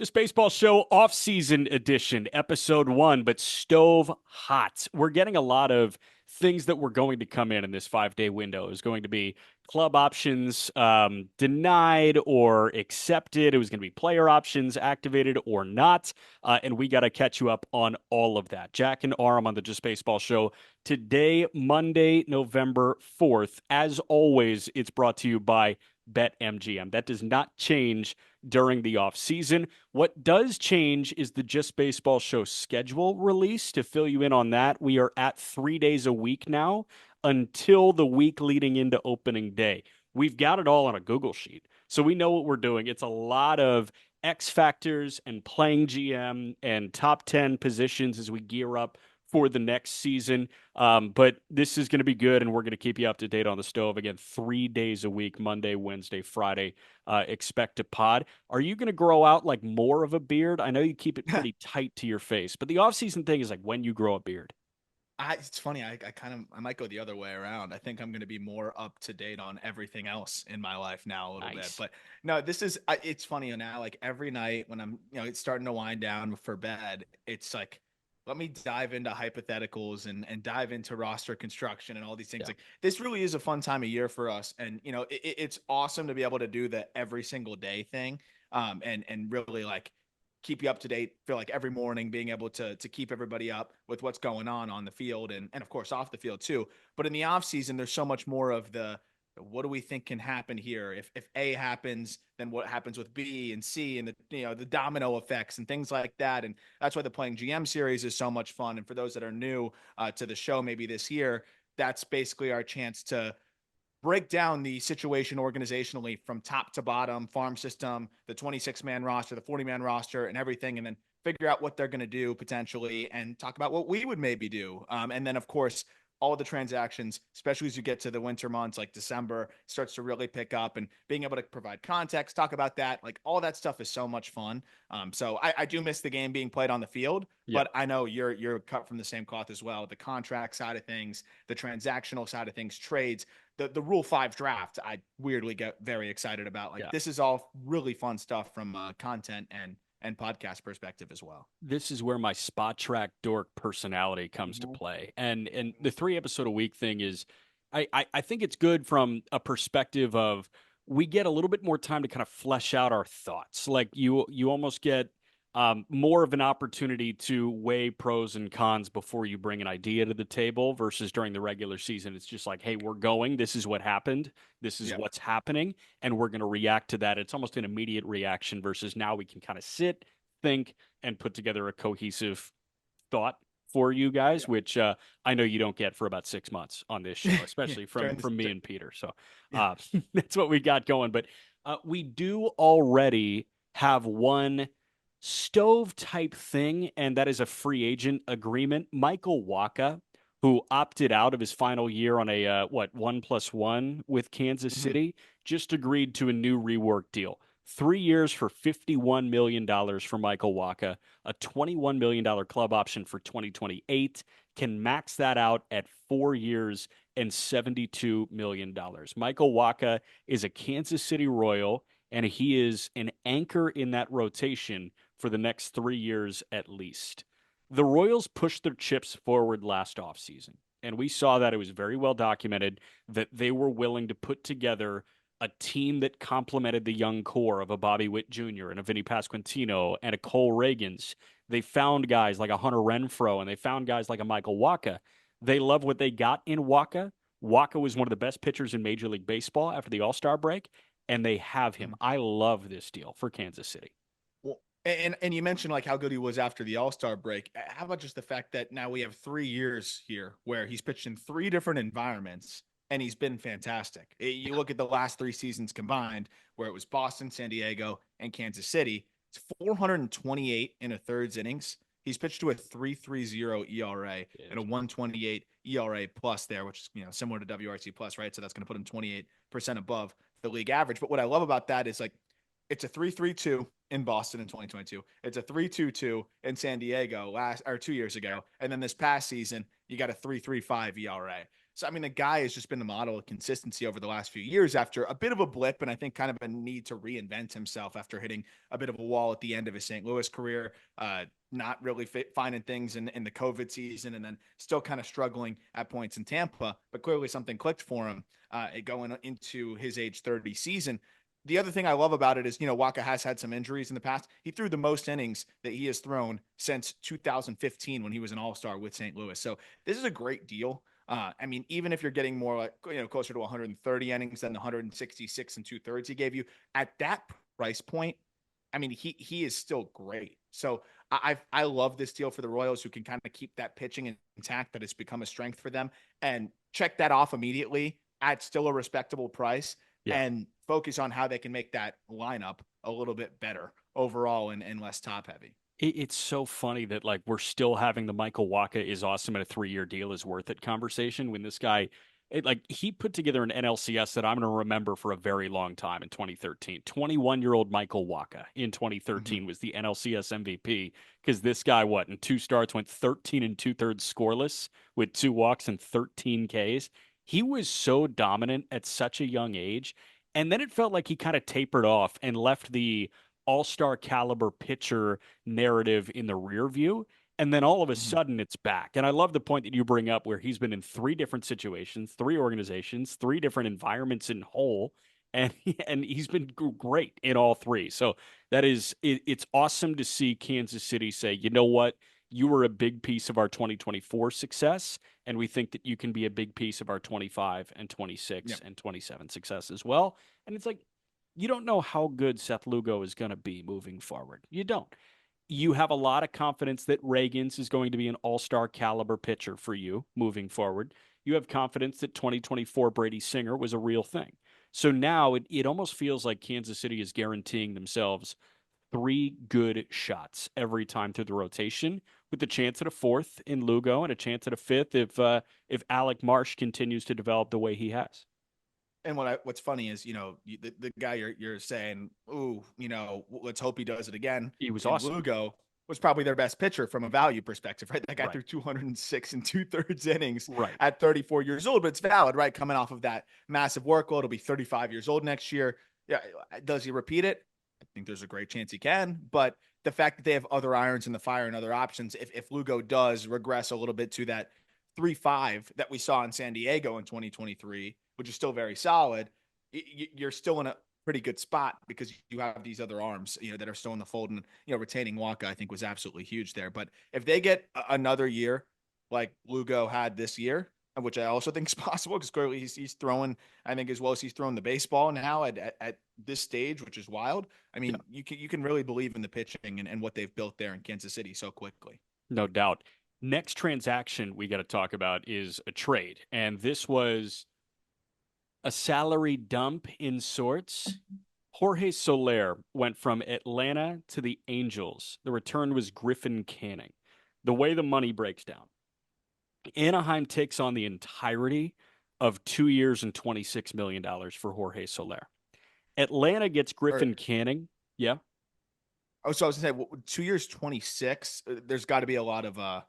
Just Baseball Show Offseason Edition, Episode 1, but stove hot. We're getting a lot of things that were going to come in this 5-day window. It was going to be club options denied or accepted. It was going to be player options activated or not. And we got to catch you up on all of that. Jack and Aram on the Just Baseball Show today, Monday, November 4th. As always, it's brought to you by BetMGM. That does not change during the off season. What does change is the Just Baseball Show schedule release. To fill you in on that, we are at 3 days a week now until the week leading into opening day. We've got it all on a Google sheet, so we know what we're doing. It's a lot of X factors and playing GM and top 10 positions as we gear up for the next season. But this is going to be good, and we're going to keep you up to date on the stove. Again, 3 days a week, Monday, Wednesday, Friday. Expect a pod. Are you going to grow out like more of a beard? I know you keep it pretty tight to your face, but the off-season thing is like when you grow a beard. It's funny. I might go the other way around. I think I'm going to be more up to date on everything else in my life now a little bit. Nice. But no, it's funny now. Like every night when I'm, it's starting to wind down for bed, it's like, let me dive into hypotheticals and dive into roster construction and all these things. Yeah. Like this really is a fun time of year for us. And, it's awesome to be able to do the every single day thing. And really like, keep you up to date. Feel like every morning being able to keep everybody up with what's going on the field and of course off the field too. But in the off season, there's so much more of the what do we think can happen here? If A happens, then what happens with B and C and the domino effects and things like that. And that's why the Playing GM series is so much fun. And for those that are new to the show, maybe this year, that's basically our chance to break down the situation organizationally from top to bottom, farm system, the 26-man roster, the 40-man roster, and everything, and then figure out what they're going to do potentially and talk about what we would maybe do. And then, of course, all of the transactions, especially as you get to the winter months like December, starts to really pick up and being able to provide context, talk about that. Like all that stuff is so much fun. So I do miss the game being played on the field, Yeah. but I know you're cut from the same cloth as well. The contract side of things, the transactional side of things, trades, the Rule 5 draft, I weirdly get very excited about. Like Yeah. this is all really fun stuff from content and podcast perspective as well. This is where my spot track dork personality comes to Mm-hmm. play. And the 3 episode a week thing is I think it's good from a perspective of we get a little bit more time to kind of flesh out our thoughts. Like you almost get more of an opportunity to weigh pros and cons before you bring an idea to the table versus during the regular season. It's just like, hey, we're going. This is what happened. This is Yeah. what's happening. And we're going to react to that. It's almost an immediate reaction versus now we can kind of sit, think, and put together a cohesive thought for you guys, Yeah. which I know you don't get for about 6 months on this show, Yeah. especially from During from me the, and Peter. So yeah. that's what we got going. But we do already have one stove type thing, and that is a free agent agreement. Michael Wacha, who opted out of his final year on a 1+1 with Kansas Mm-hmm. City, just agreed to a new rework deal. 3 years for $51 million for Michael Wacha, a $21 million club option for 2028, can max that out at 4 years and $72 million. Michael Wacha is a Kansas City Royal, and he is an anchor in that rotation for the next 3 years at least. The Royals pushed their chips forward last offseason, and we saw that it was very well documented that they were willing to put together a team that complemented the young core of a Bobby Witt Jr. and a Vinny Pasquantino and a Cole Reagans. They found guys like a Hunter Renfroe and they found guys like a Michael Wacha. They love what they got in Wacha. Wacha was one of the best pitchers in Major League Baseball after the All-Star break, and they have him. I love this deal for Kansas City. Well, and you mentioned like how good he was after the All-Star break. How about just the fact that now we have 3 years here where he's pitched in three different environments and he's been fantastic. You look at the last three seasons combined, where it was Boston, San Diego, and Kansas City. It's 428 in a thirds innings. He's pitched to a 3.30 ERA and a 1.28 ERA plus there, which is similar to WRC plus, right? So that's going to put him 28% above the league average. But what I love about that is like it's a 3.32 in Boston in 2022. It's a 3.22 in San Diego 2 years ago, and then this past season you got a 3.35 ERA. So, I mean, the guy has just been the model of consistency over the last few years after a bit of a blip and I think kind of a need to reinvent himself after hitting a bit of a wall at the end of his St. Louis career. Not really finding things in the COVID season and then still kind of struggling at points in Tampa, but clearly something clicked for him going into his age 30 season. The other thing I love about it is, Wacha has had some injuries in the past. He threw the most innings that he has thrown since 2015 when he was an all-star with St. Louis. So this is a great deal. I mean, even if you're getting more like, closer to 130 innings than the 166 and 2/3 he gave you at that price point, I mean, he is still great. So I love this deal for the Royals, who can kind of keep that pitching intact that has become a strength for them and check that off immediately at still a respectable price Yeah. and focus on how they can make that lineup a little bit better overall and less top heavy. It's so funny that like we're still having the Michael Wacha is awesome and a 3-year deal is worth it conversation when this guy he put together an NLCS that I'm going to remember for a very long time in 2013. 21-year-old Michael Wacha in 2013 was the NLCS MVP because this guy in 2 starts went 13 and 2/3 scoreless with 2 walks and 13 Ks. He was so dominant at such a young age, and then it felt like he kind of tapered off and left the all-star caliber pitcher narrative in the rear view. And then all of a Mm-hmm. sudden it's back. And I love the point that you bring up where he's been in 3 different situations, 3 organizations, 3 different environments in whole. And and he's been great in all 3. So it's awesome to see Kansas City say, you know what? You were a big piece of our 2024 success, and we think that you can be a big piece of our 25 and 26 Yep. and 27 success as well. And it's like, you don't know how good Seth Lugo is going to be moving forward. You don't. You have a lot of confidence that Reagans is going to be an all-star caliber pitcher for you moving forward. You have confidence that 2024 Brady Singer was a real thing. So now it almost feels like Kansas City is guaranteeing themselves 3 good shots every time through the rotation, with the chance at a 4th in Lugo and a chance at a 5th if Alec Marsh continues to develop the way he has. And what's funny is, the guy you're saying, ooh, let's hope he does it again. He was In awesome. Lugo was probably their best pitcher from a value perspective, right? That guy Right. threw 206 and 2/3 innings Right. at 34 years old, but it's valid, right? Coming off of that massive workload, he'll be 35 years old next year. Yeah, does he repeat it? I think there's a great chance he can, but the fact that they have other irons in the fire and other options, if Lugo does regress a little bit to that 3.5 that we saw in San Diego in 2023, which is still very solid, you're still in a pretty good spot because you have these other arms, that are still in the fold. And, retaining Wacha, I think, was absolutely huge there. But if they get another year like Lugo had this year, which I also think is possible because clearly he's throwing, I think, as well as he's throwing the baseball now at this stage, which is wild. I Yeah. mean, you can really believe in the pitching and what they've built there in Kansas City so quickly. No doubt. Next transaction we got to talk about is a trade. And this was a salary dump in sorts. Jorge Soler went from Atlanta to the Angels. The return was Griffin Canning. The way the money breaks down, Anaheim takes on the entirety of 2 years and $26 million for Jorge Soler. Atlanta gets Or Griffin Canning. Yeah. oh, so I was gonna say 2 years 26. There's got to be a lot of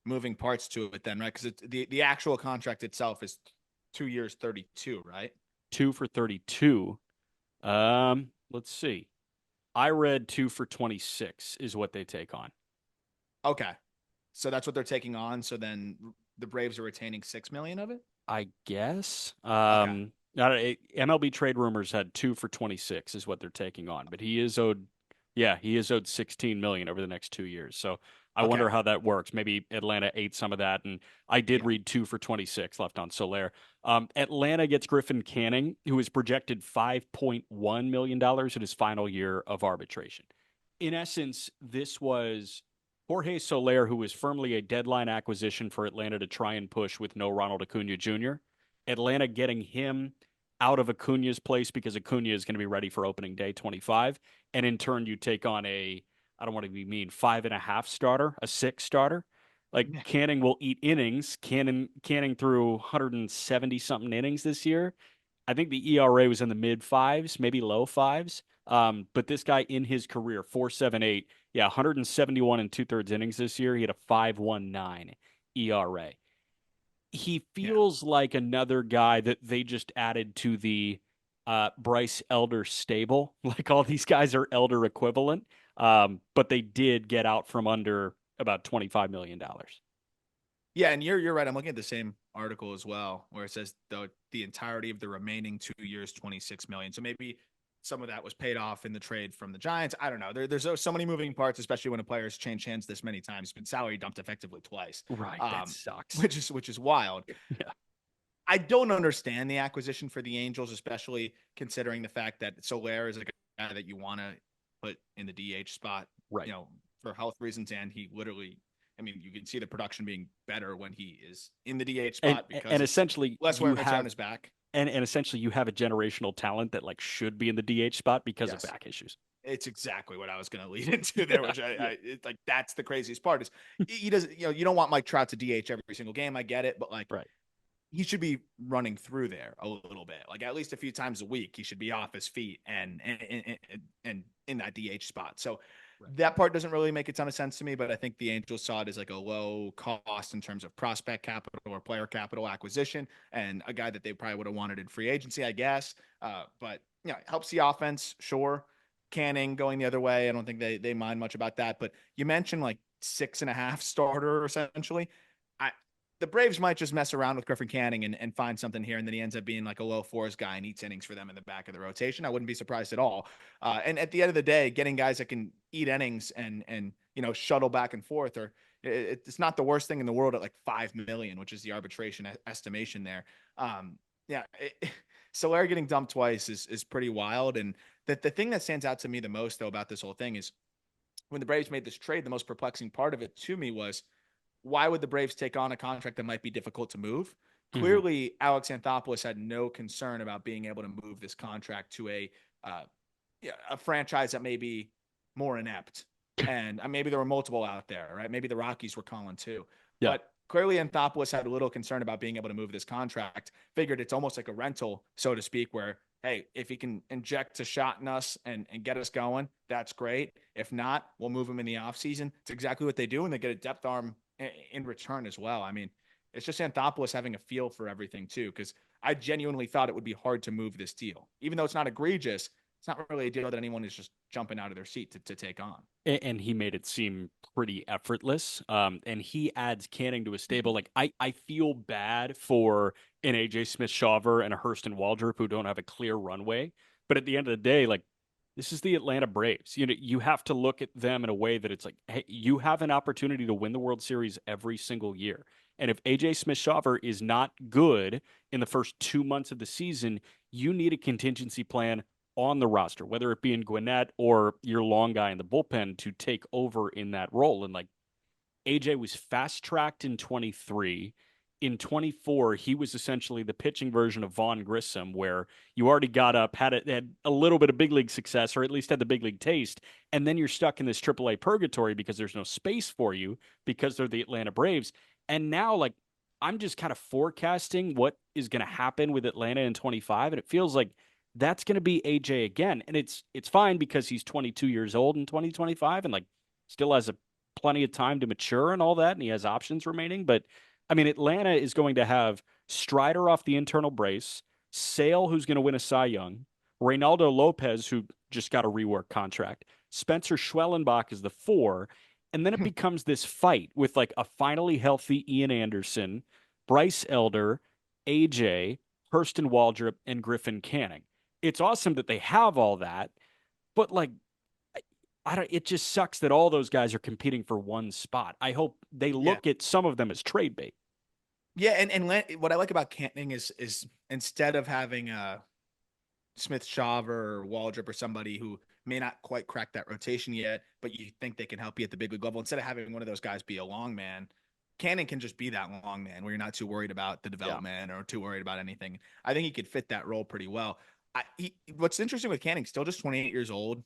moving parts to it then, right? Because the actual contract itself is 2 years 32, right? 2 for 32. Let's see. I read 2 for 26 is what they take on. Okay, so that's what they're taking on. So then the Braves are retaining 6 million of it. I guess. Okay, MLB trade rumors had 2 for 26 is what they're taking on, but he is owed 16 million over the next 2 years. So I okay, wonder how that works. Maybe Atlanta ate some of that, and I did yeah. read 2 for 26 left on Soler. Atlanta gets Griffin Canning, who is projected $5.1 million in his final year of arbitration. In essence, this was Jorge Soler, who was firmly a deadline acquisition for Atlanta to try and push with no Ronald Acuna Jr. Atlanta getting him out of Acuna's place because Acuna is going to be ready for opening day 25. And in turn, you take on I don't want to be mean, 5.5 starter, a 6 starter. Like Yeah. Canning will eat innings. Canning threw 170 something innings this year. I think the ERA was in the mid fives, maybe low fives. But this guy in his career, 4.78, yeah, 171 and 2/3 innings this year. He had a 5.19 ERA. he Yeah. feels like another guy that they just added to the Bryce Elder stable. Like all these guys are Elder equivalent, but they did get out from under about $25 million. Yeah, and you're right. I'm looking at the same article as well, where it says the entirety of the remaining 2 years, 26 million. So maybe some of that was paid off in the trade from the Giants. I don't know. There's so many moving parts, especially when a player's changed hands this many times. He's been salary dumped effectively twice, Right, that sucks. which is wild. Yeah, I don't understand the acquisition for the Angels, especially considering the fact that Soler is a guy that you want to put in the DH spot, right. for health reasons. And he literally, I mean, you can see the production being better when he is in the DH And spot because and it's essentially less wear you and tear on have his back. and essentially you have a generational talent that like should be in the DH spot because of Yes. back issues. It's exactly what I was going to lead into there, Yeah, which yeah, like that's the craziest part is he doesn't, you don't want Mike Trout to DH every single game. I get it, but like right. he should be running through there a little bit, like at least a few times a week. He should be off his feet and in that DH spot. So Right. that part doesn't really make a ton of sense to me, but I think the Angels saw it as like a low cost in terms of prospect capital or player capital acquisition, and a guy that they probably would have wanted in free agency, I guess. But it helps the offense, sure. Canning going the other way, I don't think they mind much about that. But you mentioned like 6.5 starter essentially. I the Braves might just mess around with Griffin Canning and find something here, and then he ends up being like a low fours guy and eats innings for them in the back of the rotation. I wouldn't be surprised at all. And at the end of the day, getting guys that can eat innings and shuttle back and forth, or it's not the worst thing in the world at like 5 million, which is the arbitration estimation there. Yeah, Soler getting dumped twice is pretty wild. And the thing that stands out to me the most though about this whole thing is when the Braves made this trade, the most perplexing part of it to me was why would the Braves take on a contract that might be difficult to move? Mhm. Clearly, Alex Anthopoulos had no concern about being able to move this contract to uh, a franchise that may be more inept. And maybe there were multiple out there, right? Maybe the Rockies were calling too. Yeah. But clearly, Anthopoulos had a little concern about being able to move this contract. Figured it's almost like a rental, so to speak, where, hey, if he can inject a shot in us and get us going, that's great. If not, we'll move him in the offseason. It's exactly what they do, and they get a depth arm in return as well. I mean, it's just Anthopoulos having a feel for everything too, because I genuinely thought it would be hard to move this deal. Even though it's not egregious, it's not really a deal that anyone is just jumping out of their seat to take on. And he made it seem pretty effortless. And he adds Canning to a stable. Like I feel bad for an AJ Smith-Shawver and a Hurston Waldrop who don't have a clear runway. But at the end of the day, like this is the Atlanta Braves. You have to look at them in a way that it's like, hey, you have an opportunity to win the World Series every single year. And if AJ Smith-Shawver is not good in the first 2 months of the season, you need a contingency plan on the roster, whether it be in Gwinnett or your long guy in the bullpen to take over in that role. And like AJ was fast tracked in 23. In 24, he was essentially the pitching version of Vaughn Grissom, where you already got up, had a little bit of big league success, or at least had the big league taste, and then you're stuck in this AAA purgatory because there's no space for you because they're the Atlanta Braves. And now, like, I'm just kind of forecasting what is going to happen with Atlanta in 25, and it feels like that's going to be AJ again. And it's fine because he's 22 years old in 2025 and like still has a plenty of time to mature and all that, and he has options remaining. But I mean, Atlanta is going to have Strider off the internal brace, Sale, who's going to win a Cy Young, Reynaldo Lopez, who just got a rework contract, Spencer Schwellenbach is the four. And then it becomes this fight with like a finally healthy Ian Anderson, Bryce Elder, AJ, Hurston Waldrop, and Griffin Canning. It's awesome that they have all that, but like I don't. It just sucks that all those guys are competing for one spot. I hope they Yeah. look at some of them as trade bait. Yeah, and what I like about Canting is instead of having Smith Shaver or Waldrop or somebody who may not quite crack that rotation yet, but you think they can help you at the big league level, instead of having one of those guys be a long man, Cannon can just be that long man where you're not too worried about the Yeah. development or too worried about anything. I think he could fit that role pretty well. What's interesting with Canning, still just 28 years old,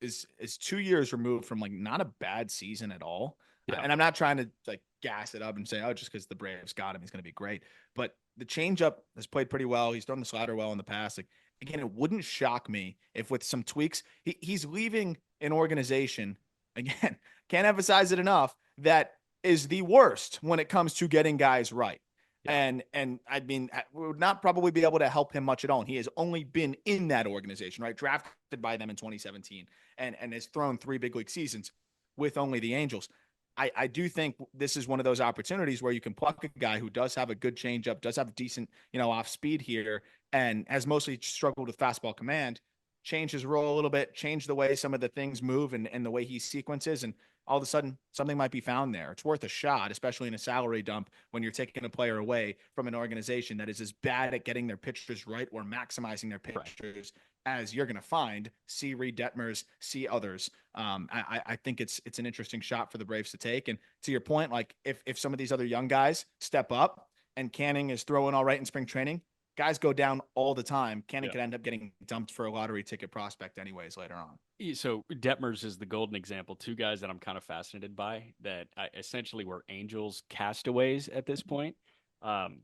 is 2 years removed from like not a bad season at all. Yeah. And I'm not trying to like gas it up and say, oh, just because the Braves got him, he's going to be great. But the changeup has played pretty well. He's thrown the slider well in the past. Like again, it wouldn't shock me if with some tweaks, he's leaving an organization. Again, can't emphasize it enough. That is the worst when it comes to getting guys right. Yeah. And I mean, we would not probably be able to help him much at all. And he has only been in that organization, right? Drafted by them in 2017 and has thrown 3 big league seasons with only the Angels. I do think this is one of those opportunities where you can pluck a guy who does have a good changeup, does have decent, off speed here, and has mostly struggled with fastball command, change his role a little bit, change the way some of the things move and the way he sequences. And all of a sudden something might be found there. It's worth a shot, especially in a salary dump when you're taking a player away from an organization that is as bad at getting their pitchers right or maximizing their Right. pitchers as you're going to find. See Reed Detmers, see others. I think it's an interesting shot for the Braves to take. And to your point, like if some of these other young guys step up and Canning is throwing all right in spring training, guys go down all the time. Canning could end up getting dumped for a lottery ticket prospect anyways later on. So Detmers is the golden example. 2 guys that I'm kind of fascinated by that essentially were Angels castaways at this point. Um,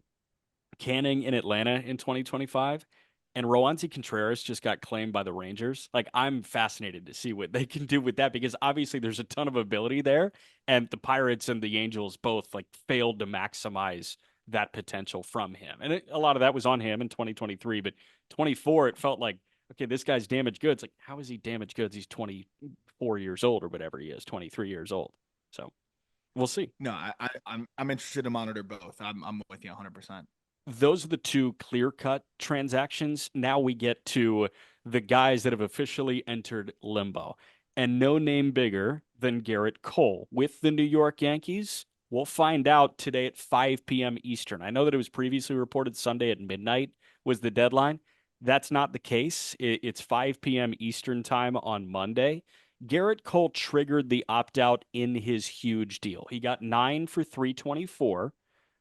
Canning in Atlanta in 2025, and Roansy Contreras just got claimed by the Rangers. Like, I'm fascinated to see what they can do with that because obviously there's a ton of ability there, and the Pirates and the Angels both like failed to maximize that potential from him. And a lot of that was on him in 2023, but 24 it felt like, okay, this guy's damaged goods. Like, how is he damaged goods? He's 24 years old or whatever he is, 23 years old. So we'll see. No, I'm interested to monitor both. I'm with you 100%. Those are the 2 clear-cut transactions. Now we get to the guys that have officially entered limbo. And no name bigger than Gerrit Cole with the New York Yankees. We'll find out today at 5 p.m. Eastern. I know that it was previously reported Sunday at midnight was the deadline. That's not the case. It's 5 p.m. Eastern time on Monday. Gerrit Cole triggered the opt-out in his huge deal. He got 9 for 324,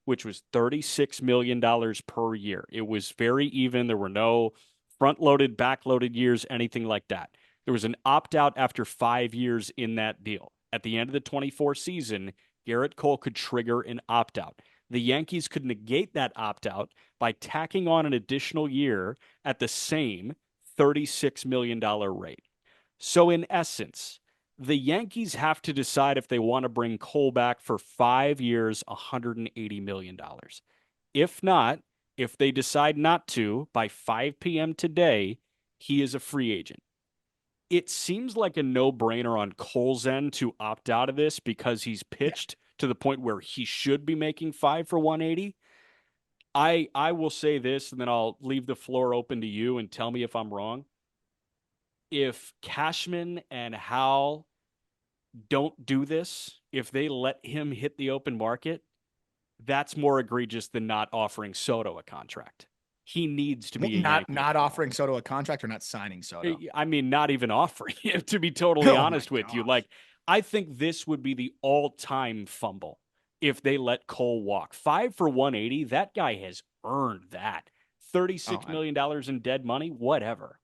which was $36 million per year. It was very even. There were no front-loaded, back-loaded years, anything like that. There was an opt-out after 5 years in that deal. At the end of the 24 season, Gerrit Cole could trigger an opt-out. The Yankees could negate that opt-out by tacking on an additional year at the same $36 million rate. So in essence, the Yankees have to decide if they want to bring Cole back for 5 years, $180 million. If not, if they decide not to, by 5 p.m. today, he is a free agent. It seems like a no-brainer on Cole's end to opt out of this because he's pitched to the point where he should be making 5 for 180. I will say this, and then I'll leave the floor open to you and tell me if I'm wrong. If Cashman and Hal don't do this, if they let him hit the open market, that's more egregious than not offering Soto a contract. He needs to be a Not Yankee. not offering Soto a contract or not signing Soto. I mean, not even offering him, to be totally Oh my honest with you. gosh. Like, I think this would be the all-time fumble if they let Cole walk. 5 for 180, that guy has earned that. Oh, $36 million in dead money, whatever.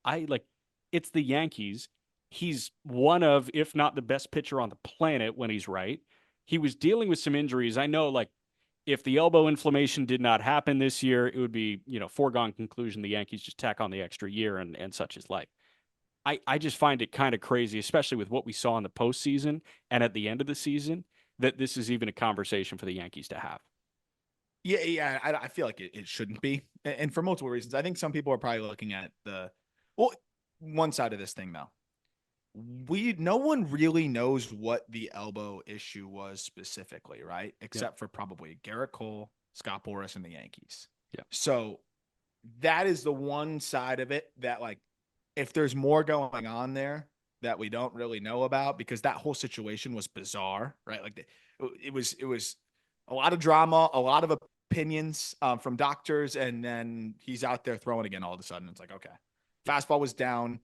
It's the Yankees. He's one of, if not the best pitcher on the planet when he's right. He was dealing with some injuries. I know, like, if the elbow inflammation did not happen this year, it would be, foregone conclusion the Yankees just tack on the extra year and such is life. I just find it kind of crazy, especially with what we saw in the postseason and at the end of the season, that this is even a conversation for the Yankees to have. yeah. I feel like it shouldn't be, and for multiple reasons. I think some people are probably looking at one side of this thing though. No one really knows what the elbow issue was specifically, right? Yep. Except for probably Gerrit Cole, Scott Boras, and the Yankees. Yeah. So that is the one side of it that, like, if there's more going on there that we don't really know about, because that whole situation was bizarre, right? Like it was a lot of drama, a lot of opinions from doctors, and then he's out there throwing again all of a sudden. It's like, okay, fastball was down,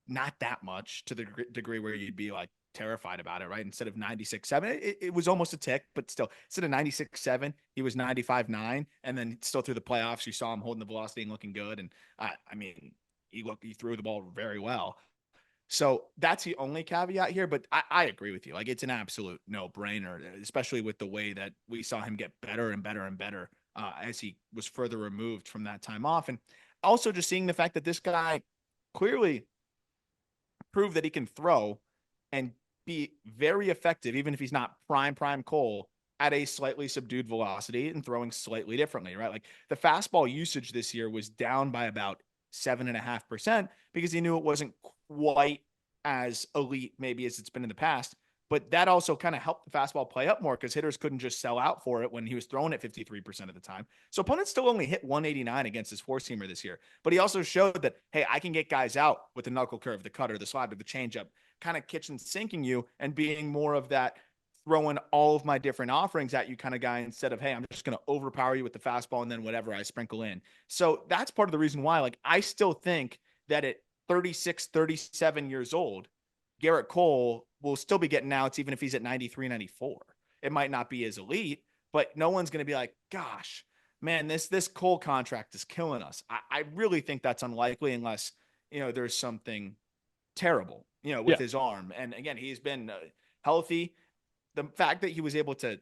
not that much to the degree where you'd be like terrified about it, right? Instead of 96.7, it was almost a tick, but still, instead of 96.7, he was 95.9, and then still through the playoffs, you saw him holding the velocity and looking good. And I mean, he threw the ball very well. So that's the only caveat here, but I agree with you. Like, it's an absolute no brainer, especially with the way that we saw him get better and better and better as he was further removed from that time off. And also just seeing the fact that this guy clearly proved that he can throw and be very effective, even if he's not prime Cole at a slightly subdued velocity and throwing slightly differently, right? Like the fastball usage this year was down by about 7.5% because he knew it wasn't quite as elite maybe as it's been in the past. But that also kind of helped the fastball play up more because hitters couldn't just sell out for it when he was throwing it 53% of the time. So opponents still only hit 189 against his four seamer this year. But he also showed that, hey, I can get guys out with the knuckle curve, the cutter, the slider, the changeup, kind of kitchen sinking you and being more of that throwing all of my different offerings at you kind of guy instead of, hey, I'm just going to overpower you with the fastball and then whatever I sprinkle in. So that's part of the reason why, like, I still think that at 36, 37 years old, Gerrit Cole will still be getting outs even if he's at 93, 94. It might not be as elite, but no one's going to be like, gosh, man, this Cole contract is killing us. I really think that's unlikely unless, there's something terrible, with Yeah. his arm. And again, he's been healthy. The fact that he was able to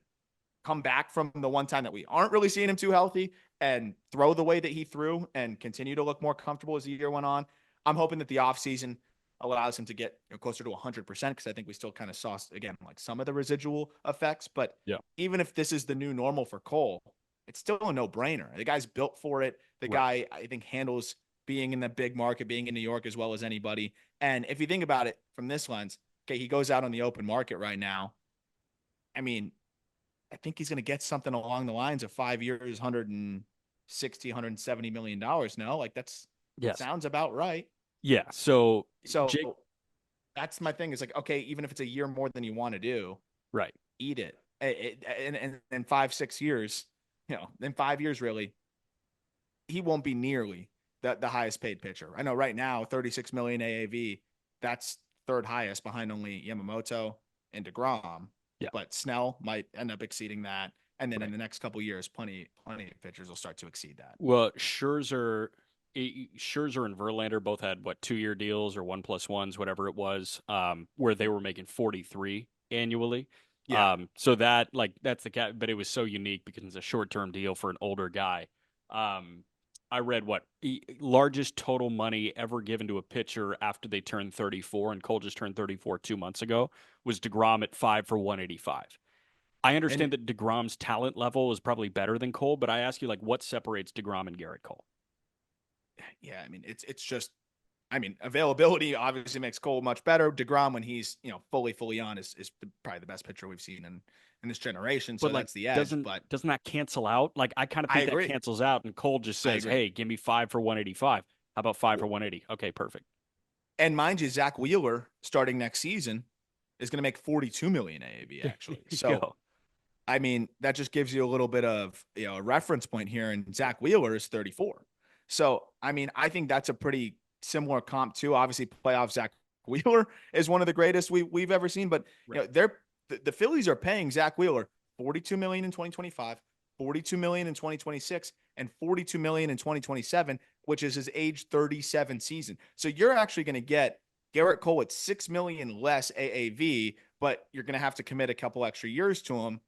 come back from the one time that we aren't really seeing him too healthy and throw the way that he threw and continue to look more comfortable as the year went on. I'm hoping that the offseason allows him to get closer to 100% because I think we still kind of saw, again, like some of the residual effects. But Yeah. even if this is the new normal for Cole, it's still a no-brainer. The guy's built for it. The Right. guy, I think, handles being in the big market, being in New York as well as anybody. And if you think about it from this lens, okay, he goes out on the open market right now. I mean, I think he's going to get something along the lines of 5 years, 160, $170 million. No, like that Yes. sounds about right. Yeah. So Jake, So that's my thing. Is like, okay, even if it's a year more than you want to do, right. eat it. And in 5, 6 years, in 5 years, really, he won't be nearly the highest paid pitcher. I know right now, 36 million AAV, that's third highest behind only Yamamoto and DeGrom, Yeah. but Snell might end up exceeding that. And then in Right. the next couple of years, plenty of pitchers will start to exceed that. Well, Scherzer and Verlander both had what 2 year deals or 1+1s, whatever it was, where they were making 43 annually. Yeah. So that's the cat, but it was so unique because it's a short term deal for an older guy. I read largest total money ever given to a pitcher after they turned 34, and Cole just turned 34 2 months ago, was DeGrom at 5 for 185. I And understand that DeGrom's talent level is probably better than Cole, but I ask you, like, what separates DeGrom and Gerrit Cole? yeah, I mean, it's just, I mean, availability obviously makes Cole much better. DeGrom, when he's, fully on, is probably the best pitcher we've seen in this generation. But So like, that's the edge. doesn't But doesn't that cancel out? Like, I kind of I think that agree. cancels out, and Cole just I says, agree. "Hey, give me 5 for 185. How about 5 for 180? Okay, perfect." And mind you, Zach Wheeler starting next season is going to make 42 million AAV There actually. you So, go. I mean, that just gives you a little bit of, a reference point here. And Zach Wheeler is 34. So, I mean, I think that's a pretty similar comp too. Obviously, playoff Zach Wheeler is one of the greatest we've ever seen, but Right. the Phillies are paying Zach Wheeler 42 million in 2025, 42 million in 2026, and 42 million in 2027, which is his age 37 season. So you're actually going to get Gerrit Cole at 6 million less AAV, but you're going to have to commit a couple extra years to him.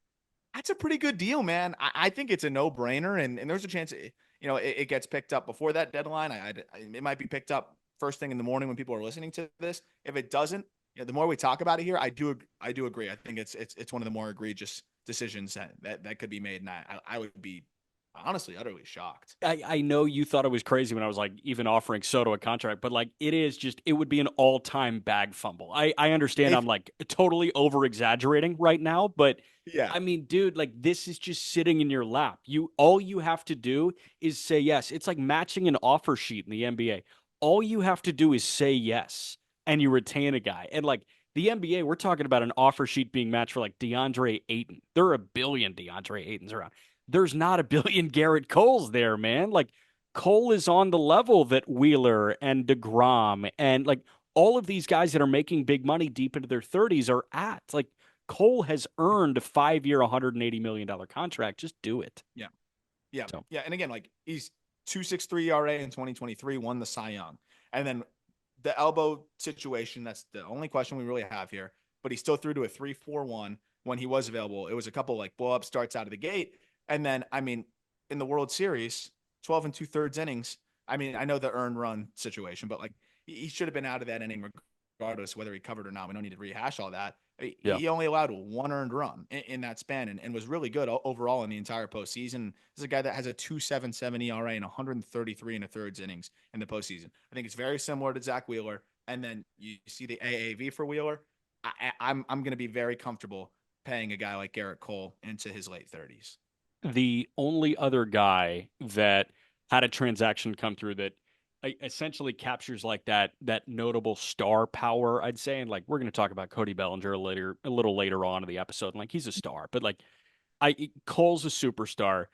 That's a pretty good deal, man. I think it's a no-brainer, and there's a chance it gets picked up before that deadline. It might be picked up first thing in the morning when people are listening to this. If it doesn't, the more we talk about it here, I do agree. I think it's one of the more egregious decisions that could be made, and I would be honestly utterly shocked. I know you thought it was crazy when I was like even offering Soto a contract, but like it would be an all time bag fumble. I understand I'm If like totally over exaggerating right now, but Yeah, I mean, dude, like this is just sitting in your lap. All you have to do is say yes. It's like matching an offer sheet in the NBA. All you have to do is say yes and you retain a guy. And like the NBA, we're talking about an offer sheet being matched for like DeAndre Ayton. There are a billion DeAndre Aytons around. There's not a billion Gerrit Coles there, man. Like Cole is on the level that Wheeler and DeGrom and like all of these guys that are making big money deep into their 30s are at. Like Cole has earned a 5 year, $180 million contract. Just do it. yeah, yeah, So, yeah. And again, like he's 2.63 ERA in 2023, won the Cy Young, and then the elbow situation. That's the only question we really have here. But he still threw to a 3.41 when he was available. It was a couple like blow up starts out of the gate, and then I mean, in the World Series, 12 and 2/3 innings. I mean, I know the earned run situation, but like he should have been out of that inning regardless whether he covered or not. We don't need to rehash all that. Yeah. He only allowed one earned run in that span and was really good overall in the entire postseason. This is a guy that has a 2.77 ERA and 133 and a thirds innings in the postseason. I think it's very similar to Zach Wheeler. And then you see the AAV for Wheeler. I'm going to be very comfortable paying a guy like Gerrit Cole into his late 30s. The only other guy that had a transaction come through that essentially captures like that notable star power, I'd say, and like we're going to talk about Cody Bellinger a little later on in the episode, and like he's a star, but like Cole's a superstar.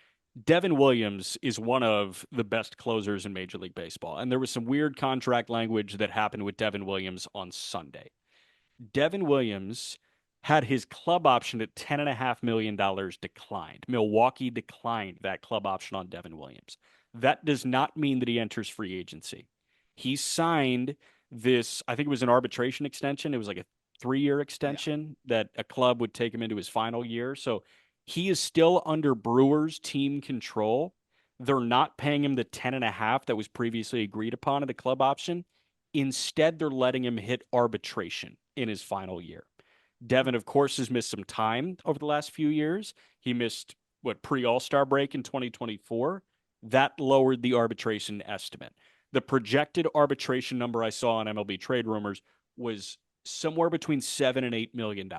Devin Williams is one of the best closers in Major League Baseball, and there was some weird contract language that happened with Devin Williams on Sunday. Devin Williams had his club option at $10.5 million declined. Milwaukee declined that club option on Devin Williams. That does not mean that he enters free agency. He signed this, I think it was an arbitration extension. It was like a 3-year Yeah. extension that a club would take him into his final year. So he is still under Brewers team control. They're not paying him the 10.5 that was previously agreed upon at the club option. Instead, they're letting him hit arbitration in his final year. Devin, of course, has missed some time over the last few years. He missed pre-All-Star break in 2024. That lowered the arbitration estimate. The projected arbitration number I saw on MLB Trade Rumors was somewhere between $7 and $8 million.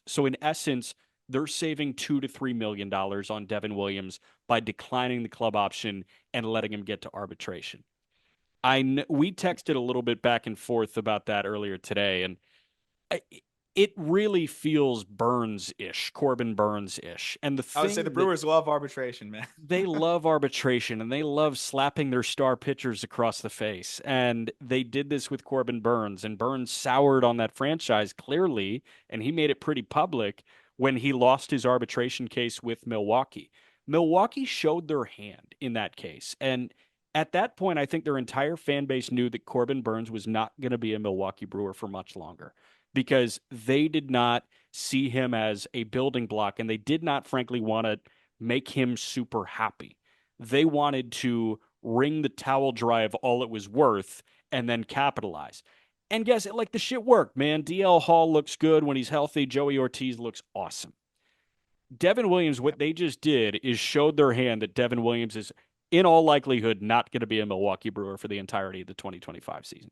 So in essence, they're saving $2 to $3 million on Devin Williams by declining the club option and letting him get to arbitration. We texted a little bit back and forth about that earlier today, and it really feels Burns-ish, Corbin Burns-ish. And the I would say thing the that Brewers love arbitration, man. they love arbitration and they love slapping their star pitchers across the face. And they did this with Corbin Burns, and Burns soured on that franchise clearly, and he made it pretty public when he lost his arbitration case with Milwaukee. Milwaukee showed their hand in that case. And at that point, I think their entire fan base knew that Corbin Burns was not going to be a Milwaukee Brewer for much longer because they did not see him as a building block, and they did not, frankly, want to make him super happy. They wanted to wring the towel dry of all it was worth and then capitalize. And guess it, like the shit worked, man. DL Hall looks good when he's healthy. Joey Ortiz looks awesome. Devin Williams, what they just did is showed their hand that Devin Williams is, in all likelihood, not going to be a Milwaukee Brewer for the entirety of the 2025 season.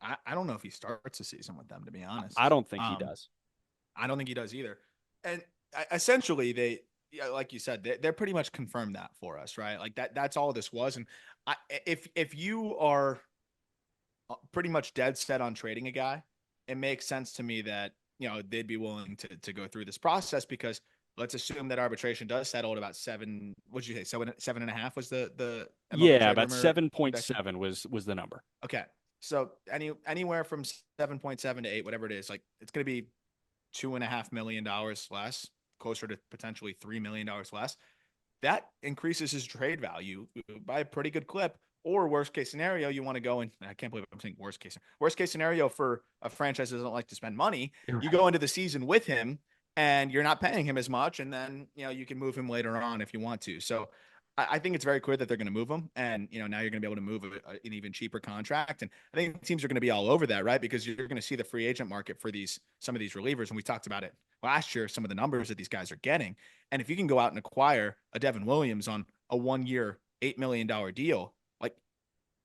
I don't know if he starts the season with them, to be honest. I don't think he does. I don't think he does either. And essentially, they, like you said, they're pretty much confirmed that for us, right? Like that's all this was. And if you are pretty much dead set on trading a guy, it makes sense to me that they'd be willing to go through this process because let's assume that arbitration does settle at about seven. What'd you say? 7.5 was the MLB Yeah, trade about rumor 7.7 was the number. Okay. So anywhere from 7.7 to 8, whatever it is, like it's going to be $2.5 million less, closer to potentially $3 million less. That increases his trade value by a pretty good clip. Or worst case scenario, you want to go in. I can't believe I'm saying worst case. Worst case scenario for a franchise that doesn't like to spend money. You go into the season with him, and you're not paying him as much, and then you can move him later on if you want to. So I think it's very clear that they're going to move him, and now you're going to be able to move an even cheaper contract. And I think teams are going to be all over that, right? Because you're going to see the free agent market for some of these relievers, and we talked about it last year. Some of the numbers that these guys are getting, and if you can go out and acquire a Devin Williams on a 1-year $8 million deal, like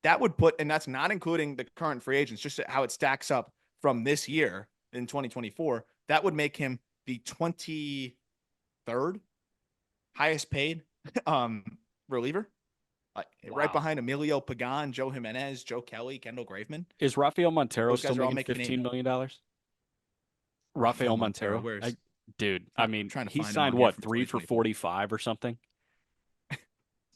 that would put, and that's not including the current free agents, just how it stacks up from this year in 2024. That would make him the 23rd highest paid reliever, right behind Emilio Pagan, Joe Jimenez, Joe Kelly, Kendall Graveman. Is Rafael Montero Those still guys are all making making $15 million? Rafael Rafael Montero, Montero? where's Dude, I I'm mean, trying to he find him signed on here what, from 3 for 2024. 45 or something? Something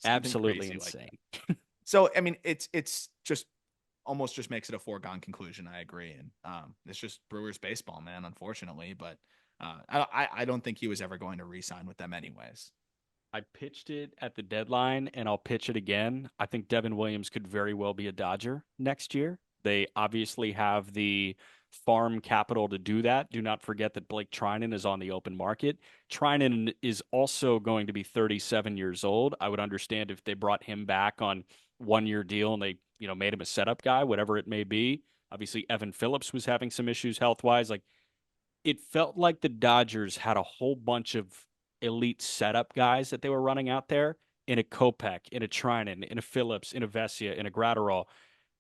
Absolutely crazy insane. Like so, I mean, it's just almost just makes it a foregone conclusion. I agree, and it's just Brewers baseball, man. Unfortunately, but I don't think he was ever going to re-sign with them anyways. I pitched it at the deadline, and I'll pitch it again. I think Devin Williams could very well be a Dodger next year. They obviously have the farm capital to do that. Do not forget that Blake Trinan is on the open market. Trinan is also going to be 37 years old. I would understand if they brought him back on 1-year deal and they, made him a setup guy, whatever it may be. Obviously, Evan Phillips was having some issues health-wise. Like, it felt like the Dodgers had a whole bunch of elite setup guys that they were running out there in a Kopech, in a Trinan, in a Phillips, in a Vesia, in a Gratterall.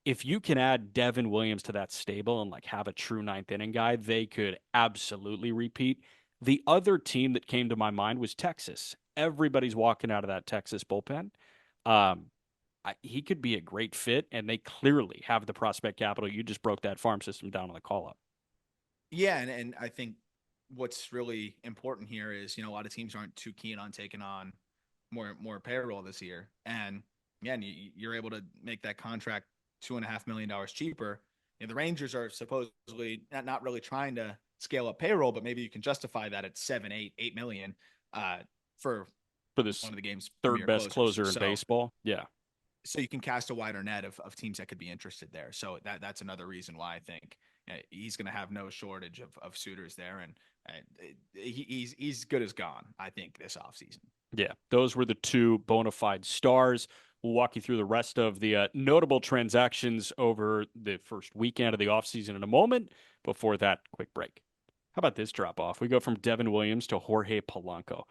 If you can add Devin Williams to that stable and like have a true ninth inning guy, they could absolutely repeat. The other team that came to my mind was Texas. Everybody's walking out of that Texas bullpen. Um, he could be a great fit, and they clearly have the prospect capital. You just broke that farm system down on the call up. Yeah, and I think what's really important here is, a lot of teams aren't too keen on taking on more payroll this year. And again, you're able to make that contract $2.5 million cheaper. The Rangers are supposedly not really trying to scale up payroll, but maybe you can justify that at 7, 8 million for For this one of the game's third premier best closers. closer in baseball. Yeah. So you can cast a wider net of teams that could be interested there. So that's another reason why I think he's going to have no shortage of suitors there, and he's good as gone, I think, this offseason. Yeah, those were the two bona fide stars. We'll walk you through the rest of the notable transactions over the first weekend of the offseason in a moment. Before that, quick break. How about this drop off? We go from Devin Williams to Jorge Polanco.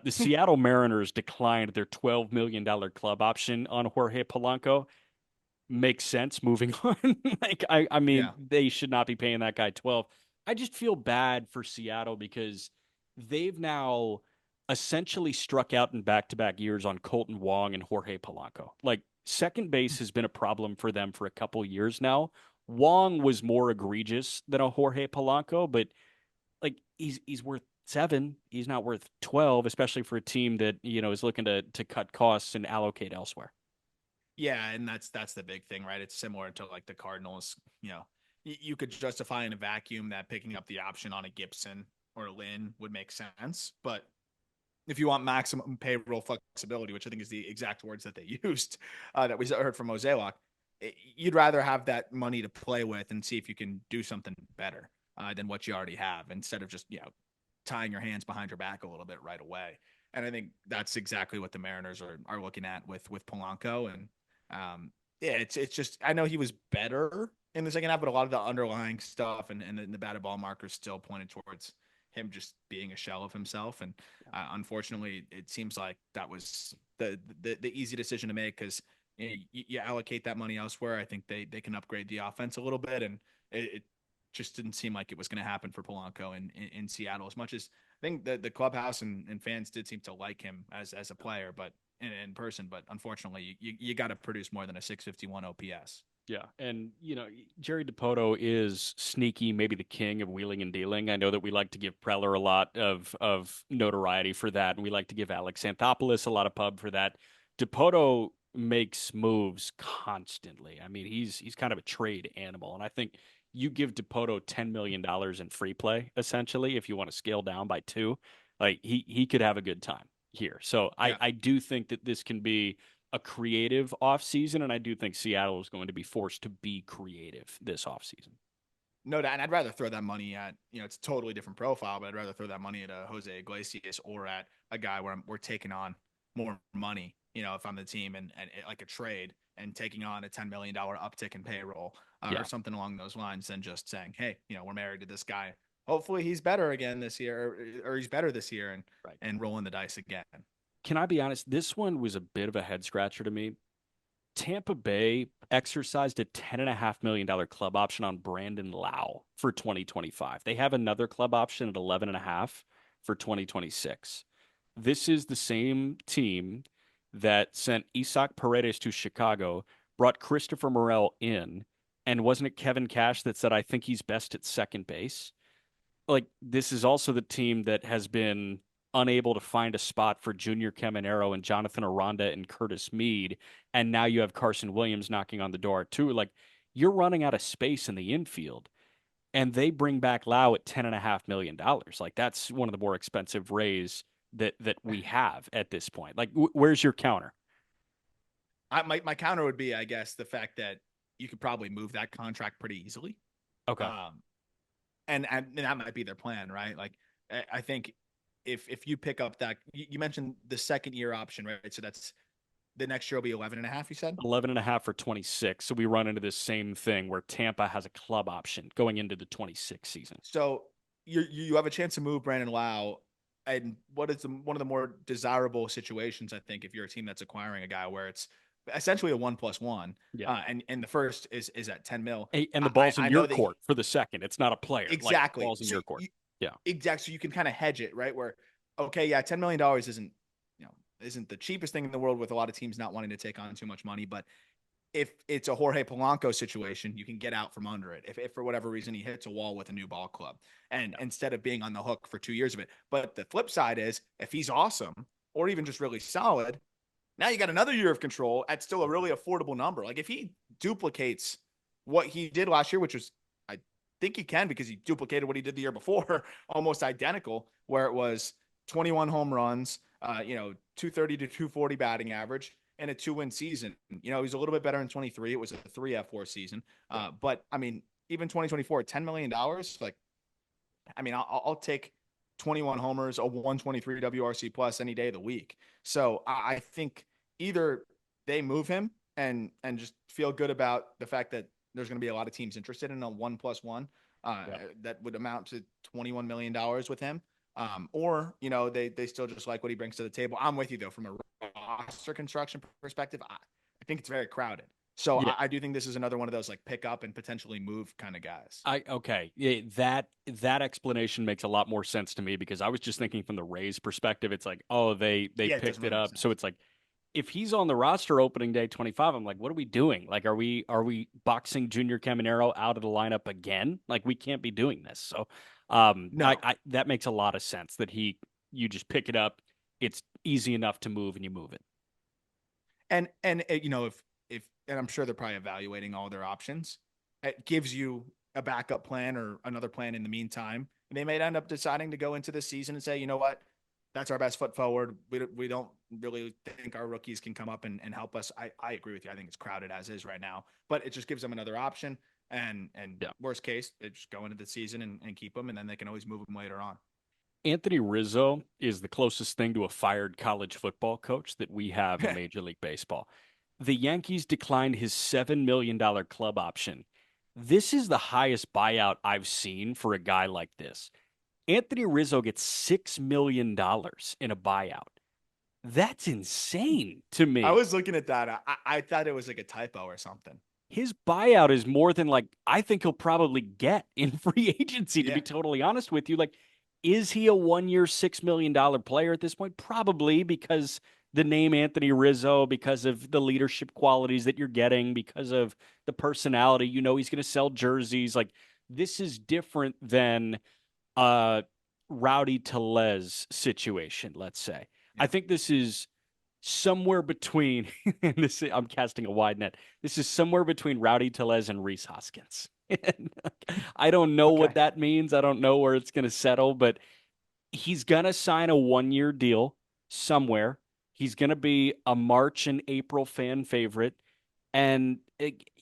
The Seattle Mariners declined their $12 million club option on Jorge Polanco. Makes sense moving on. I mean, Yeah. they should not be paying that guy 12. I just feel bad for Seattle because they've now essentially struck out in back-to-back years on Colton Wong and Jorge Polanco. Like, second base has been a problem for them for a couple years now. Wong was more egregious than a Jorge Polanco, but like he's worth 7. He's not worth 12, especially for a team that, is looking to cut costs and allocate elsewhere. Yeah, and that's the big thing, right? It's similar to like the Cardinals. You could justify in a vacuum that picking up the option on a Gibson or a Lynn would make sense, but if you want maximum payroll flexibility, which I think is the exact words that they used, that we heard from Mozeliak, you'd rather have that money to play with and see if you can do something better than what you already have, instead of just tying your hands behind your back a little bit right away. And I think that's exactly what the Mariners are looking at with Polanco. And yeah, it's just, I know he was better in the second half, but a lot of the underlying stuff and the batted ball markers still pointed towards him just being a shell of himself. And unfortunately, it seems like that was the easy decision to make, because you allocate that money elsewhere. I think they can upgrade the offense a little bit, and it just didn't seem like it was going to happen for Polanco in Seattle, as much as I think the clubhouse and fans did seem to like him as a player, but in person. But unfortunately, you got to produce more than a 651 OPS. Yeah, and Jerry Dipoto is sneaky, maybe the king of wheeling and dealing. I know that we like to give Preller a lot of notoriety for that, and we like to give Alex Anthopoulos a lot of pub for that. Dipoto makes moves constantly. I mean, he's kind of a trade animal, and I think you give Dipoto $10 million in free play essentially if you want to scale down by 2, like he could have a good time here. So Yeah. I do think that this can be a creative offseason, and I do think Seattle is going to be forced to be creative this offseason. No doubt. And I'd rather throw that money at, it's a totally different profile, but I'd rather throw that money at a Jose Iglesias or at a guy where we're taking on more money, if I'm the team, and like a trade and taking on a $10 million uptick in payroll or something along those lines, than just saying, hey, we're married to this guy. Hopefully he's better again this year, or he's better this year, and rolling the dice again. Can I be honest? This one was a bit of a head scratcher to me. Tampa Bay exercised a $10.5 million club option on Brandon Lowe for 2025. They have another club option at 11.5 for 2026. This is the same team that sent Isaac Paredes to Chicago, brought Christopher Morel in, and wasn't it Kevin Cash that said, I think he's best at second base? Like, this is also the team that has been unable to find a spot for Junior Caminero and Jonathan Aranda and Curtis Mead. And now you have Carson Williams knocking on the door too. Like, you're running out of space in the infield, and they bring back Lau at $10.5 million. Like, that's one of the more expensive rays that we have at this point. Like, where's your counter? My counter would be, I guess, the fact that you could probably move that contract pretty easily. Okay. And that might be their plan, right? Like, I think if you pick up that, you mentioned the second year option, right? So that's the next year will be 11.5, you said? 11.5 for 26. So we run into this same thing where Tampa has a club option going into the 26 season. So you have a chance to move Brandon Lowe, and what is one of the more desirable situations, I think, if you're a team that's acquiring a guy where it's essentially a 1+1, Yeah. and the first is at 10 mil. And the ball's in I your know that court for the second. It's not a player. Like, exactly. ball's in So your court. Yeah. exactly. So you can kind of hedge it, right? Where, okay, yeah, $10 million isn't the cheapest thing in the world, with a lot of teams not wanting to take on too much money. But if it's a Jorge Polanco situation, you can get out from under it. If for whatever reason he hits a wall with a new ball club, and instead of being on the hook for 2 years of it. But the flip side is, if he's awesome or even just really solid, now you got another year of control at still a really affordable number. Like if he duplicates what he did last year, which was, I think he can, because he duplicated what he did the year before, almost identical, where it was 21 home runs, 230 to 240 batting average, and a 2-win season. He's a little bit better in 23. It was a 3 F4 season. But I mean, even 2024, $10 million, like, I mean, I'll take 21 homers, a 123 WRC plus any day of the week. So I think either they move him and just feel good about the fact that there's going to be a lot of teams interested in a 1+1 that would amount to $21 million with him. Or, they still just like what he brings to the table. I'm with you, though, from a roster construction perspective. I think it's very crowded. So Yeah. I do think this is another one of those like pick up and potentially move kind of guys. Okay. Yeah, that explanation makes a lot more sense to me, because I was just thinking from the Rays perspective. It's like, oh, they Yeah, it doesn't picked it really make up. So sense. it's like, if he's on the roster opening day 25, I'm like, what are we doing? Like, are we boxing Junior Caminero out of the lineup again? Like, we can't be doing this. So No. that makes a lot of sense that you just pick it up. It's easy enough to move, and you move it. And if and I'm sure they're probably evaluating all their options. It gives you a backup plan or another plan in the meantime. And they may end up deciding to go into the season and say, you know what, that's our best foot forward. We don't really think our rookies can come up and help us. I agree with you. I think it's crowded as is right now, but it just gives them another option. And Yeah. worst case, they just go into the season and keep them, and then they can always move them later on. Anthony Rizzo is the closest thing to a fired college football coach that we have in Major League Baseball. The Yankees declined his $7 million club option. This is the highest buyout I've seen for a guy like this. Anthony Rizzo gets $6 million in a buyout. That's insane to I me. was looking at that. I thought it was like a typo or something. His buyout is more than, like, I think he'll probably get in free agency, to be Yeah. totally honest with you. Like, is he a 1 year, $6 million player at this point? Probably, because the name Anthony Rizzo, because of the leadership qualities that you're getting, because of the personality. He's going to sell jerseys. Like, this is different than Rowdy Tellez situation, let's say. I Yeah. think this is somewhere between, and I'm casting a wide net. This is somewhere between Rowdy Tellez and Rhys Hoskins. I don't know what Okay. that means. I don't know where it's going to settle, but he's going to sign a 1 year deal somewhere. He's going to be a March and April fan favorite. And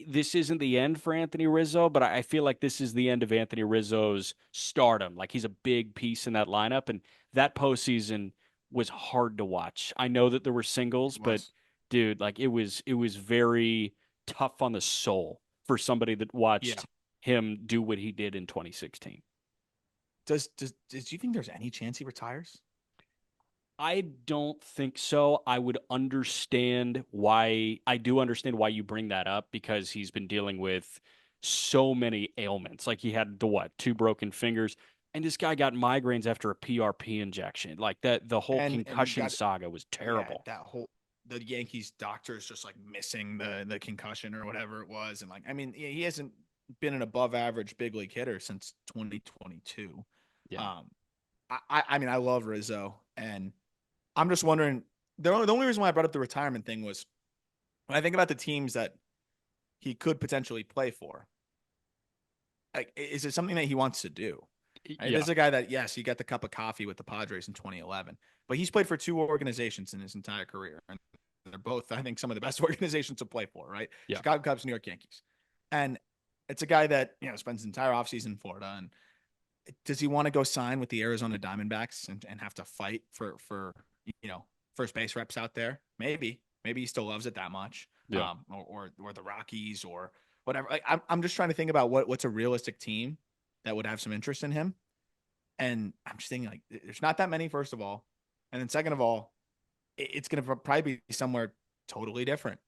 this isn't the end for Anthony Rizzo, but I feel like this is the end of Anthony Rizzo's stardom. Like, he's a big piece in that lineup, and that postseason was hard to watch. I know that there were singles, It but was. dude, like, it was very tough on the soul for somebody that Yeah. watched him do what he did in 2016. Do you think there's any chance he retires? I don't think so. I would understand why. I do understand why you bring that up, because he's been dealing with so many ailments. Like, he had two broken fingers, and this guy got migraines after a PRP injection. Like, that, the whole And you've concussion got, saga was yeah, terrible. that whole, the Yankees doctors just like missing the concussion or whatever it was. And like, I mean, he hasn't been an above average big league hitter since 2022. Yeah. Um, I mean, I love Rizzo, and I'm just wondering, the only reason why I brought up the retirement thing was when I think about the teams that he could potentially play for. Like, is it something that he wants to do? Right? This Yeah. is a guy that, yes, he got the cup of coffee with the Padres in 2011, but he's played for two organizations in his entire career. And they're both, I think, some of the best organizations to play for, right? Yeah. Chicago Cubs, New York Yankees. And it's a guy that, spends the entire offseason in Florida. And does he want to go sign with the Arizona Diamondbacks and have to fight you know, first base reps out there? Maybe he still loves it that much. Yeah. Or the Rockies or whatever. Like, I'm just trying to think about what's a realistic team that would have some interest in him. And I'm just thinking like, there's not that many, first of all. And then second of all, it's going to probably be somewhere totally different.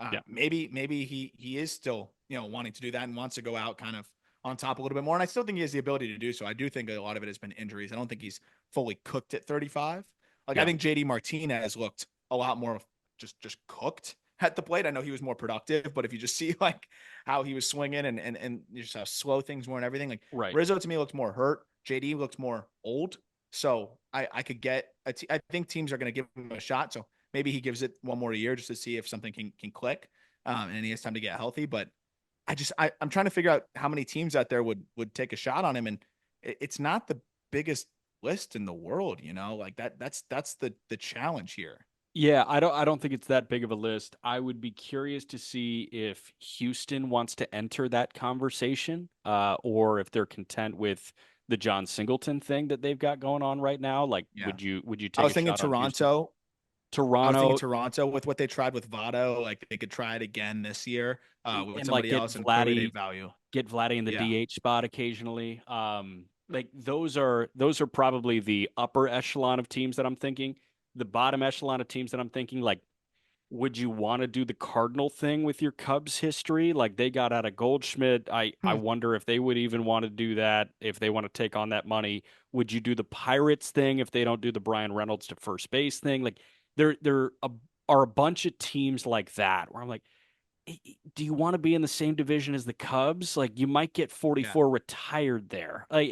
Yeah. Maybe he is still, wanting to do that and wants to go out kind of on top a little bit more. And I still think he has the ability to do so. I do think a lot of it has been injuries. I don't think he's fully cooked at 35. Like I Yeah. think JD Martinez looked a lot more just cooked at the plate. I know he was more productive, but if you just see like how he was swinging and just how slow things were and everything, like Right. Rizzo to me looked more hurt. JD looked more old. So I could get I think teams are going to give him a shot. So maybe he gives it one more year just to see if something can click, and he has time to get healthy. But I'm trying to figure out how many teams out there would take a shot on him, and it's not the biggest list in the world, like that's the challenge here. Yeah, I don't think it's that big of a list. I would be curious to see if Houston wants to enter that conversation, or if they're content with the John Singleton thing that they've got going on right now. Like, Yeah, would you I take was a thinking shot on Houston? Toronto. I was thinking Toronto Toronto with what they tried with Votto, like they could try it again this year with and like somebody else, and clearly they value. Get Vladdy in the Yeah, DH spot occasionally. Like those are probably the upper echelon of teams that I'm thinking. The bottom echelon of teams that I'm thinking, like, would you want to do the Cardinal thing with your Cubs history? Like they got out of Goldschmidt. I Hmm. wonder if they would even want to do that if they want to take on that money. Would you do the Pirates thing if they don't do the Brian Reynolds to first base thing? Like there are a bunch of teams like that where I'm like, do you want to be in the same division as the Cubs? Like you might get Yeah, 44 retired there. Like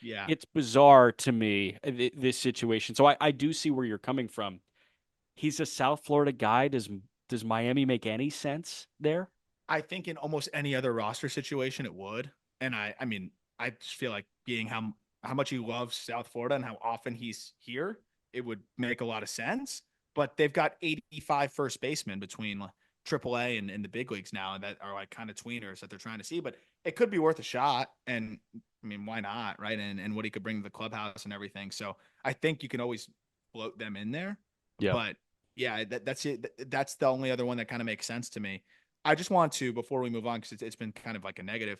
yeah. it's bizarre to me, this situation. So I do see where you're coming from. He's a South Florida guy. Does Miami make any sense there? I think in almost any other roster situation it would. And I mean, I just feel like being how much he loves South Florida and how often he's here, it would make a lot of sense. But they've got 85 first basemen between AAA and the big leagues now, and that are like kind of tweeners that they're trying to see. But it could be worth a shot. And I mean, why not, right? And what he could bring to the clubhouse and everything. So I think you can always float them in there. Yeah. But yeah, that's it. That's the only other one that kind of makes sense to me. I just want to, before we move on, because it's been kind of like a negative,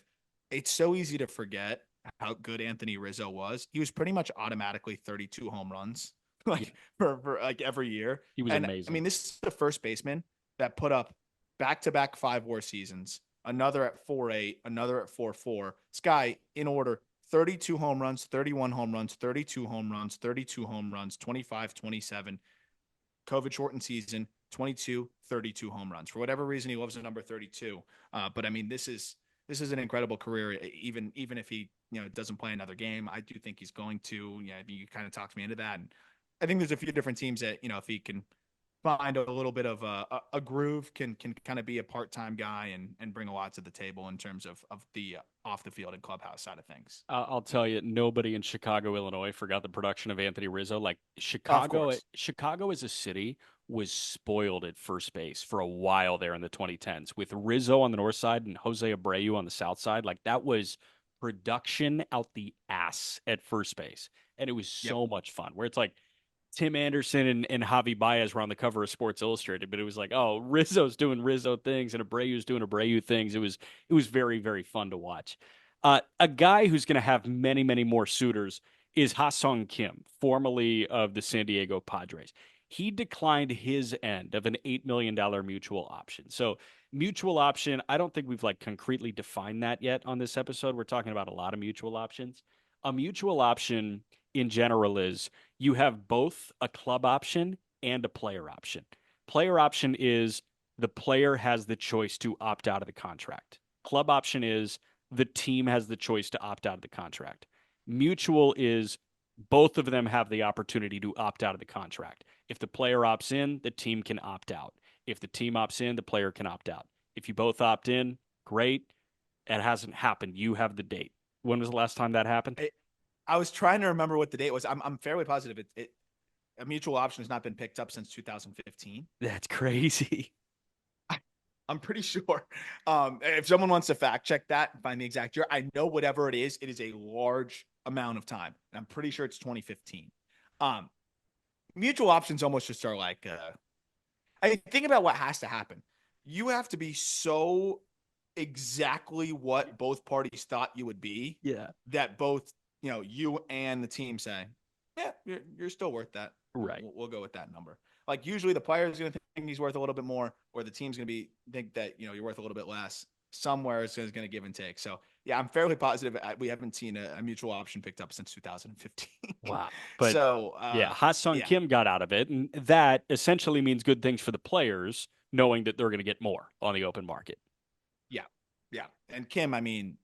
it's so easy to forget how good Anthony Rizzo was. He was pretty much automatically 32 home runs Yeah. like for like every year. He was And I amazing. mean, this is the first baseman that put up back-to-back 5 WAR seasons, another at 4.8, another at 4.4. This guy in order 32 home runs, 31 home runs, 32 home runs, 32 home runs, 25, 27. COVID shortened season, 22, 32 home runs. For whatever reason, he loves the number 32. But I mean, this is an incredible career. Even if he doesn't play another game, I do think he's going to. Yeah, you kind of talked me into that, and I think there's a few different teams that if he can find a little bit of a groove, can kind of be a part-time guy and bring a lot to the table in terms of the off the field and clubhouse side of things. I'll tell you, nobody in Chicago, Illinois, forgot the production of Anthony Rizzo. Like Of Chicago, course. Chicago as a city was spoiled at first base for a while there in the 2010s with Rizzo on the north side and Jose Abreu on the south side. Like that was production out the ass at first base, and it was Yep. so much fun. Where it's like Tim Anderson and Javi Baez were on the cover of Sports Illustrated, but it was like, oh, Rizzo's doing Rizzo things and Abreu's doing Abreu things. It was very, very fun to watch. A guy who's going to have many, many more suitors is Ha-Seong Kim, formerly of the San Diego Padres. He declined his end of an $8 million mutual option. So mutual option, I don't think we've like concretely defined that yet on this episode. We're talking about a lot of mutual options. A mutual option in general is you have both a club option and a player option. Player option is the player has the choice to opt out of the contract. Club option is the team has the choice to opt out of the contract. Mutual is both of them have the opportunity to opt out of the contract. If the player opts in, the team can opt out. If the team opts in, the player can opt out. If you both opt in, great. It hasn't happened. You have the date. When was the last time that happened? I was trying to remember what the date was. I'm fairly positive it a mutual option has not been picked up since 2015. That's crazy. I'm pretty sure. If someone wants to fact check that and find the exact year, I know whatever it is a large amount of time. I'm pretty sure it's 2015. Um, Mutual options almost just are like, I think about what has to happen. You have to be so exactly what both parties thought you would be Yeah. that both you and the team say, yeah, you're still worth that. Right. We'll go with that number. Like usually the player's going to think he's worth a little bit more, or the team's going to think that you're worth a little bit less. Somewhere it's going to give and take. So yeah, I'm fairly positive. We haven't seen a mutual option picked up since 2015. Wow. But So yeah, Ha-Seong yeah, Kim got out of it, and that essentially means good things for the players, knowing that they're going to get more on the open market. yeah, yeah. And Kim, I mean,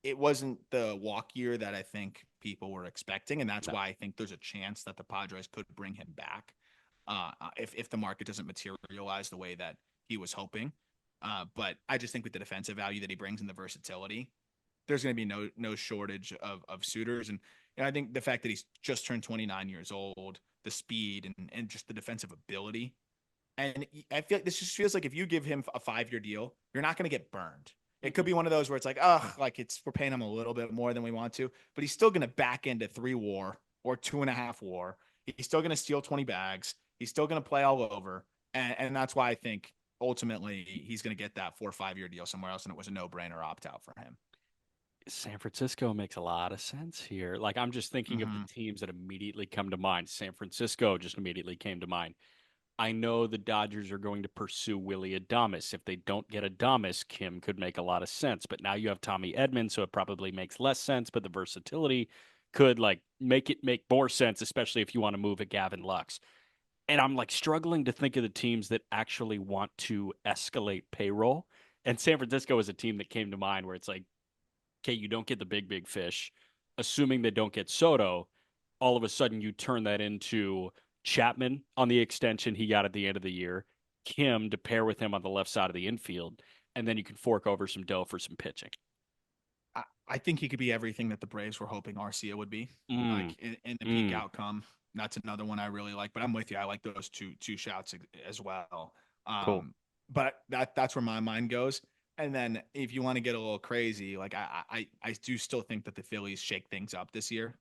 it wasn't the walk year that I think people were expecting, and that's No. why I think there's a chance that the Padres could bring him back if the market doesn't materialize the way that he was hoping. But I just think with the defensive value that he brings and the versatility, there's going to be no shortage of suitors. And I think the fact that he's just turned 29 years old, the speed and just the defensive ability. And I feel like this just feels like if you give him a 5-year deal, you're not going to get burned. It could be one of those where it's like, oh, like we're paying him a little bit more than we want to, but he's still going to back into 3 WAR or 2.5 WAR. He's still going to steal 20 bags. He's still going to play all over. And that's why I think ultimately he's going to get that 4 or 5-year deal somewhere else. And it was a no-brainer opt out for him. San Francisco makes a lot of sense here. Like I'm just thinking of the Mm-hmm. teams that immediately come to mind. San Francisco just immediately came to mind. I know the Dodgers are going to pursue Willie Adames. If they don't get Adames, Kim could make a lot of sense. But now you have Tommy Edman, so it probably makes less sense. But the versatility could like make it make more sense, especially if you want to move a Gavin Lux. And I'm like struggling to think of the teams that actually want to escalate payroll. And San Francisco is a team that came to mind where it's like, okay, you don't get the big fish, assuming they don't get Soto, all of a sudden you turn that into Chapman on the extension he got at the end of the year, Kim to pair with him on the left side of the infield, and then you can fork over some dough for some pitching. I think he could be everything that the Braves were hoping Arcia would be, Mm, like in the peak mm, outcome. That's another one I really like. But I'm with you. I like those two shouts as well. cool. But that's where my mind goes. And then if you want to get a little crazy, like I do still think that the Phillies shake things up this year,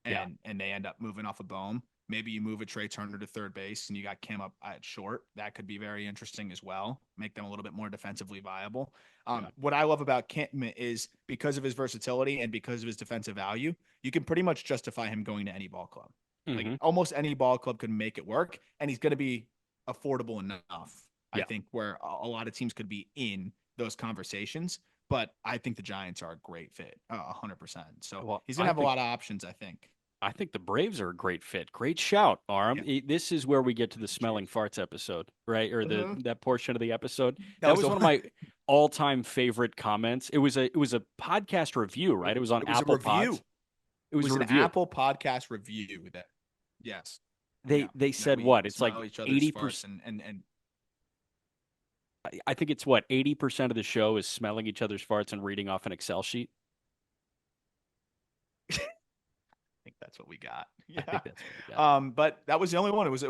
Yeah. and they end up moving off a Bohm. Maybe you move a Trey Turner to third base and you got Kim up at short. That could be very interesting as well. Make them a little bit more defensively viable. Yeah. What I love about Kim is because of his versatility and because of his defensive value, you can pretty much justify him going to any ball club. Like Mm-hmm. almost any ball club could make it work, and he's going to be affordable enough. I Yeah. think where a lot of teams could be in those conversations. But I think the Giants are a great fit, 100%. So Well, he's going to have a lot of options, I think. I think the Braves are a great fit. Great shout, Aram. Yeah. This is where we get to the smelling Cheers. farts episode, right? Or the Mm-hmm. that portion of the episode. That That was was the one of one. my all-time favorite comments. It was a podcast review, right? It was on It was a Apple review. Pods. It It was a was an review. Apple podcast review that, yes, They yeah, they that said we what? It's like smell each other's farts 80%. and I think it's what 80% of the show is smelling each other's farts and reading off an Excel sheet. I think that's what we got. I Yeah. think that's what we got. But that was the only one. It was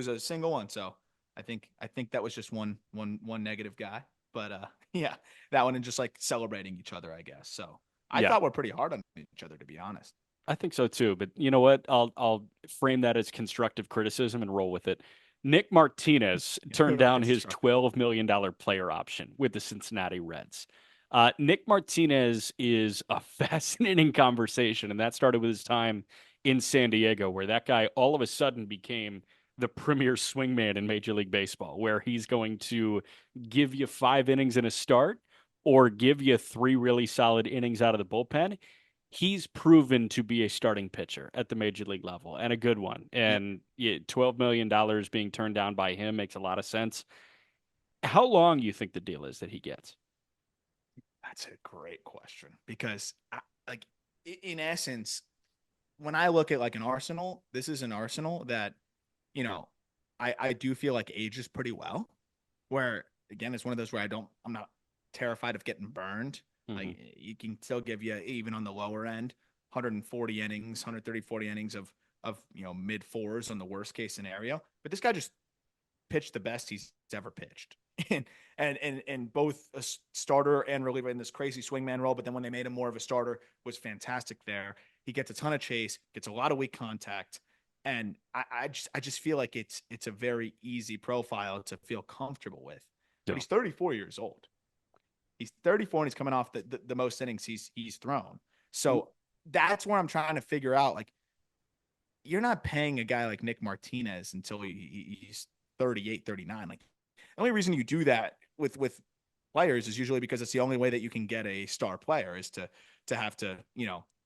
a single one. So I think that was just one negative guy. But yeah, that one and just like celebrating each other, I guess. So I Yeah, thought we're pretty hard on each other, to be honest. I think so too. But you know what? I'll frame that as constructive criticism and roll with it. Nick Martinez turned down his Constructive. $12 million player option with the Cincinnati Reds. Nick Martinez is a fascinating conversation, and that started with his time in San Diego, where that guy all of a sudden became the premier swingman in Major League Baseball, where he's going to give you 5 innings in a start or give you 3 really solid innings out of the bullpen. He's proven to be a starting pitcher at the major league level and a good one. Yep. And yeah, $12 million being turned down by him makes a lot of sense. How long do you think the deal is that he gets? That's a great question because like in essence, when I look at like an Arsenal, this is an Arsenal that, you know, I do feel like ages pretty well. Where again, it's one of those where I'm not terrified of getting burned. Mm-hmm. Like you can still give you even on the lower end, 140 innings, 130, 40 innings of mid fours on the worst case scenario. But this guy just pitched the best he's ever pitched. And and both a starter and reliever in this crazy swingman role, but then when they made him more of a starter, was fantastic there. He gets a ton of chase, gets a lot of weak contact, and I just feel like it's a very easy profile to feel comfortable with. But Yeah. he's 34 years old. He's 34 and he's coming off the most innings he's thrown. So that's where I'm trying to figure out. Like, you're not paying a guy like Nick Martinez until he's 38, 39. Like, the only reason you do that with players is usually because it's the only way that you can get a star player is to have to,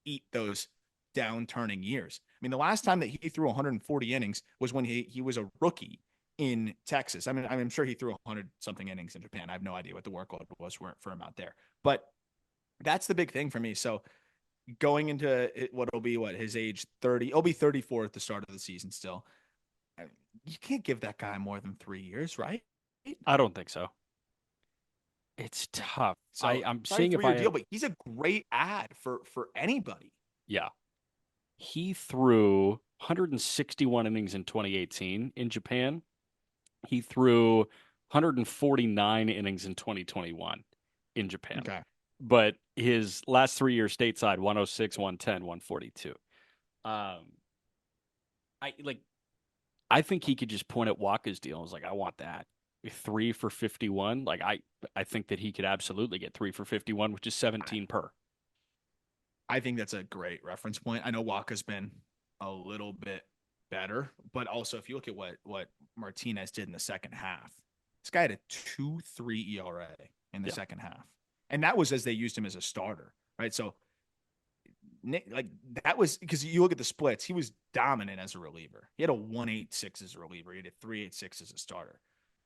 eat those downturning years. I mean, the last time that he threw 140 innings was when he was a rookie in Texas. I mean, I'm sure he threw 100 something innings in Japan. I have no idea what the workload was for him out there, but that's the big thing for me. So going into what'll be his age 30, he'll be 34 at the start of the season still. I mean, you can't give that guy more than 3 years, right? I don't think so. It's tough. So I'm sorry, seeing if 3 year I, deal, but he's a great ad for anybody. yeah, he threw 161 innings in 2018 in Japan. He threw 149 innings in 2021 in Japan. Okay. But his last 3 years stateside, 106, 110, 142. I like I think he could just point at Wacha's deal and was like, I want that. 3 for 51. Like I think that he could absolutely get 3 for 51, which is 17 per. I think that's a great reference point. I know Waka's been a little bit better, but also if you look at what Martinez did in the second half, this guy had a 2.3 ERA in the Yeah. second half. And that was as they used him as a starter, right? So like that was because you look at the splits, he was dominant as a reliever. He had a 1.86 as a reliever, he had a 3.86 as a starter.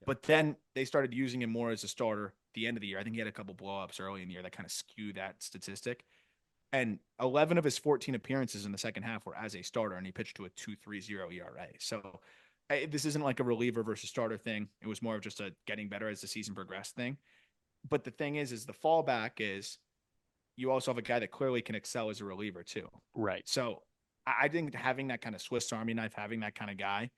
But then they started using him more as a starter at the end of the year. I think he had a couple blowups early in the year that kind of skew that statistic. And 11 of his 14 appearances in the second half were as a starter, and he pitched to a 2.30 ERA. So this isn't like a reliever versus starter thing. It was more of just a getting better as the season progressed thing. But the thing is the fallback is you also have a guy that clearly can excel as a reliever too. Right. So I think having that kind of Swiss Army knife, having that kind of guy,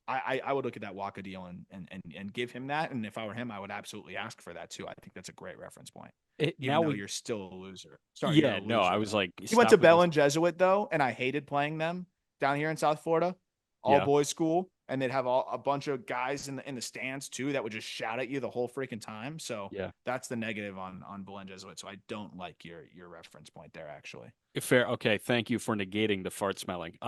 I would look at that Wacha deal and give him that. And if I were him, I would absolutely ask for that too. I think that's a great reference point, even Now though we you're still a loser. Sorry, you're Yeah, a no, I loser was though. like, He went to stop with this. Bell and Jesuit though, and I hated playing them down here in South Florida, all Yeah. boys school, and they'd have a bunch of guys in the stands too that would just shout at you the whole freaking time. So Yeah. that's the negative on Bell and Jesuit. So I don't like your reference point there actually. Fair. Okay. Thank you for negating the fart smelling.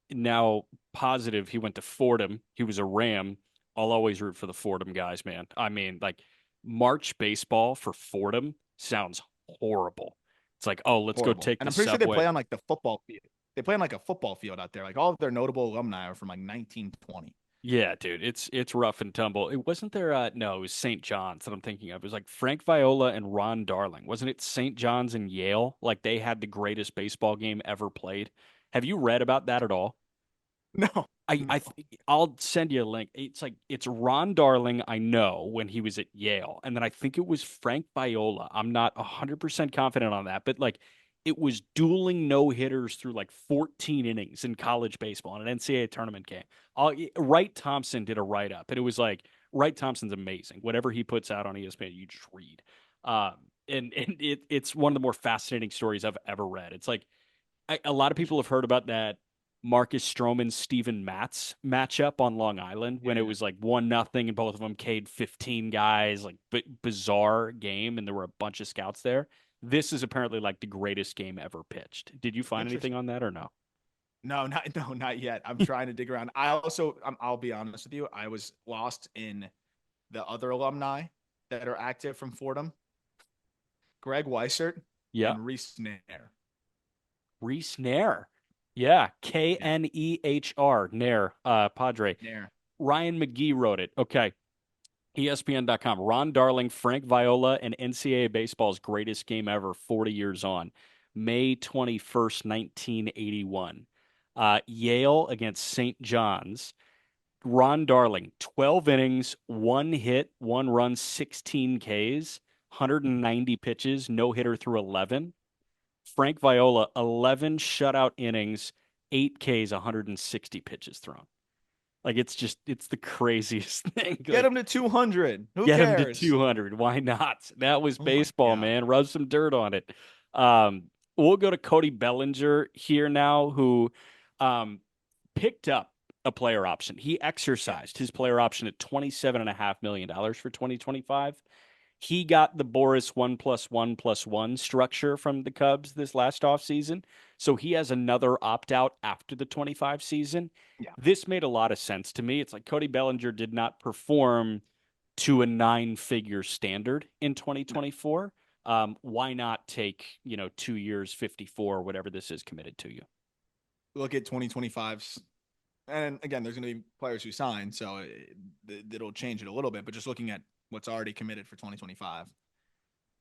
Now positive, he went to Fordham. He was a Ram. I'll always root for the Fordham guys, man. I mean, like March baseball for Fordham sounds horrible. It's like, oh, let's go Horrible. take And the I'm pretty sure they subway. play on like the football field. They play on like a football field out there. Like all of their notable alumni are from like 1920. Yeah, dude, it's rough and tumble. It wasn't there. No, it was St. John's that I'm thinking of. It was like Frank Viola and Ron Darling. Wasn't it St. John's and Yale? Like they had the greatest baseball game ever played. Have you read about that at all? No, I no. I I'll send you a link. It's like it's Ron Darling. I know when he was at Yale, and then I think it was Frank Viola. I'm not 100% confident on that, but like it was dueling no hitters through like 14 innings in college baseball in an NCAA tournament game. Wright Thompson did a write up, and it was like Wright Thompson's amazing. Whatever he puts out on ESPN, you just read. Um, it's one of the more fascinating stories I've ever read. It's like a lot of people have heard about that Marcus Stroman Steven Matz matchup on Long Island when it Yeah. was like 1-0 and both of them K'd 15 guys, like bizarre game, and there were a bunch of scouts there. This is apparently like the greatest game ever pitched. Did you find anything Interesting. on that or no? No, not yet. I'm trying to dig around. I also, I'll be honest with you, I was lost in the other alumni that are active from Fordham, Greg Weissert Yeah. and Reese Nair. Rhys Nair. Yeah. Yeah, Knehr. Nair, Padre. Nair. Ryan McGee wrote it. Okay. ESPN.com. Ron Darling, Frank Viola, and NCAA baseball's greatest game ever, 40 years on. May 21st, 1981. Yale against St. John's. Ron Darling, 12 innings, one hit, one run, 16 Ks, 190 pitches, no hitter through 11. Frank Viola, 11 shutout innings, 8 Ks, 160 pitches thrown. Like it's the craziest thing. Get Like him to 200. Who get him to cares? 200. Why not? That was Oh my baseball, God. man. Rub some dirt on it. Um, we'll go to Cody Bellinger here now, who um, picked up a player option. He Yeah. exercised his player option at $27.5 million for 2025. He got the Boris 1+1+1 structure from the Cubs this last offseason. So he has another opt out after the 25 season. Yeah. This made a lot of sense to me. It's like Cody Bellinger did not perform to a 9-figure standard in 2024. Why not take, 2 years, 54, whatever this is committed to you? Look at 2025's. And again, there's going to be players who sign, so it'll change it a little bit. But just looking at what's already committed for 2025,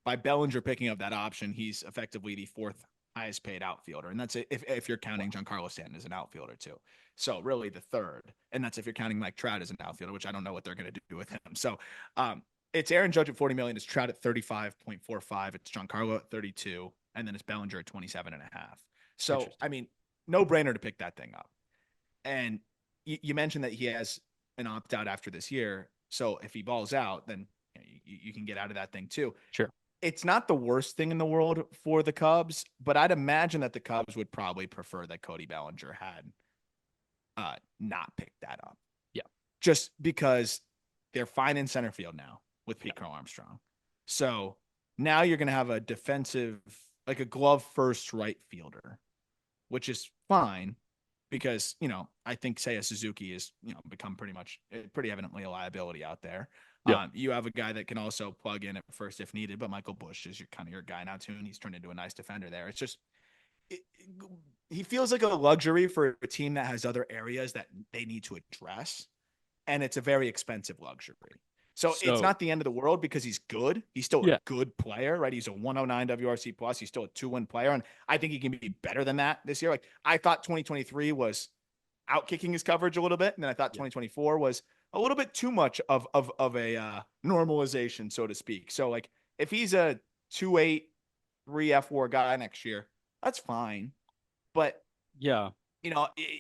by Bellinger picking up that option, he's effectively the fourth highest paid outfielder. And that's if you're counting Giancarlo Stanton as an outfielder too. So really the third. And that's if you're counting Mike Trout as an outfielder, which I don't know what they're going to do with him. So it's Aaron Judge at 40 million. It's Trout at 35.45. It's Giancarlo at 32. And then it's Bellinger at 27.5. So, I mean, no brainer to pick that thing up. And you mentioned that he has an opt out after this year. So if he balls out, then you can get out of that thing too. Sure. It's not the worst thing in the world for the Cubs, but I'd imagine that the Cubs would probably prefer that Cody Bellinger had not picked that up. Yeah. Just because they're fine in center field now with Pete Crow Armstrong. So now you're going to have a defensive, like a glove first right fielder, which is fine because, I think Seiya Suzuki is, become pretty evidently a liability out there. Yeah. You have a guy that can also plug in at first if needed, but Michael Busch is your guy now too, and he's turned into a nice defender there. It's just he feels like a luxury for a team that has other areas that they need to address, and it's a very expensive luxury. So it's not the end of the world because he's good. He's still a good player, right? He's a 109 WRC plus. He's still a 2-win player, and I think he can be better than that this year. Like I thought 2023 was outkicking his coverage a little bit, and then I thought 2024 was a little bit too much of a normalization, so to speak. So like if he's a 2.8, 3 F4 guy next year, that's fine. But yeah,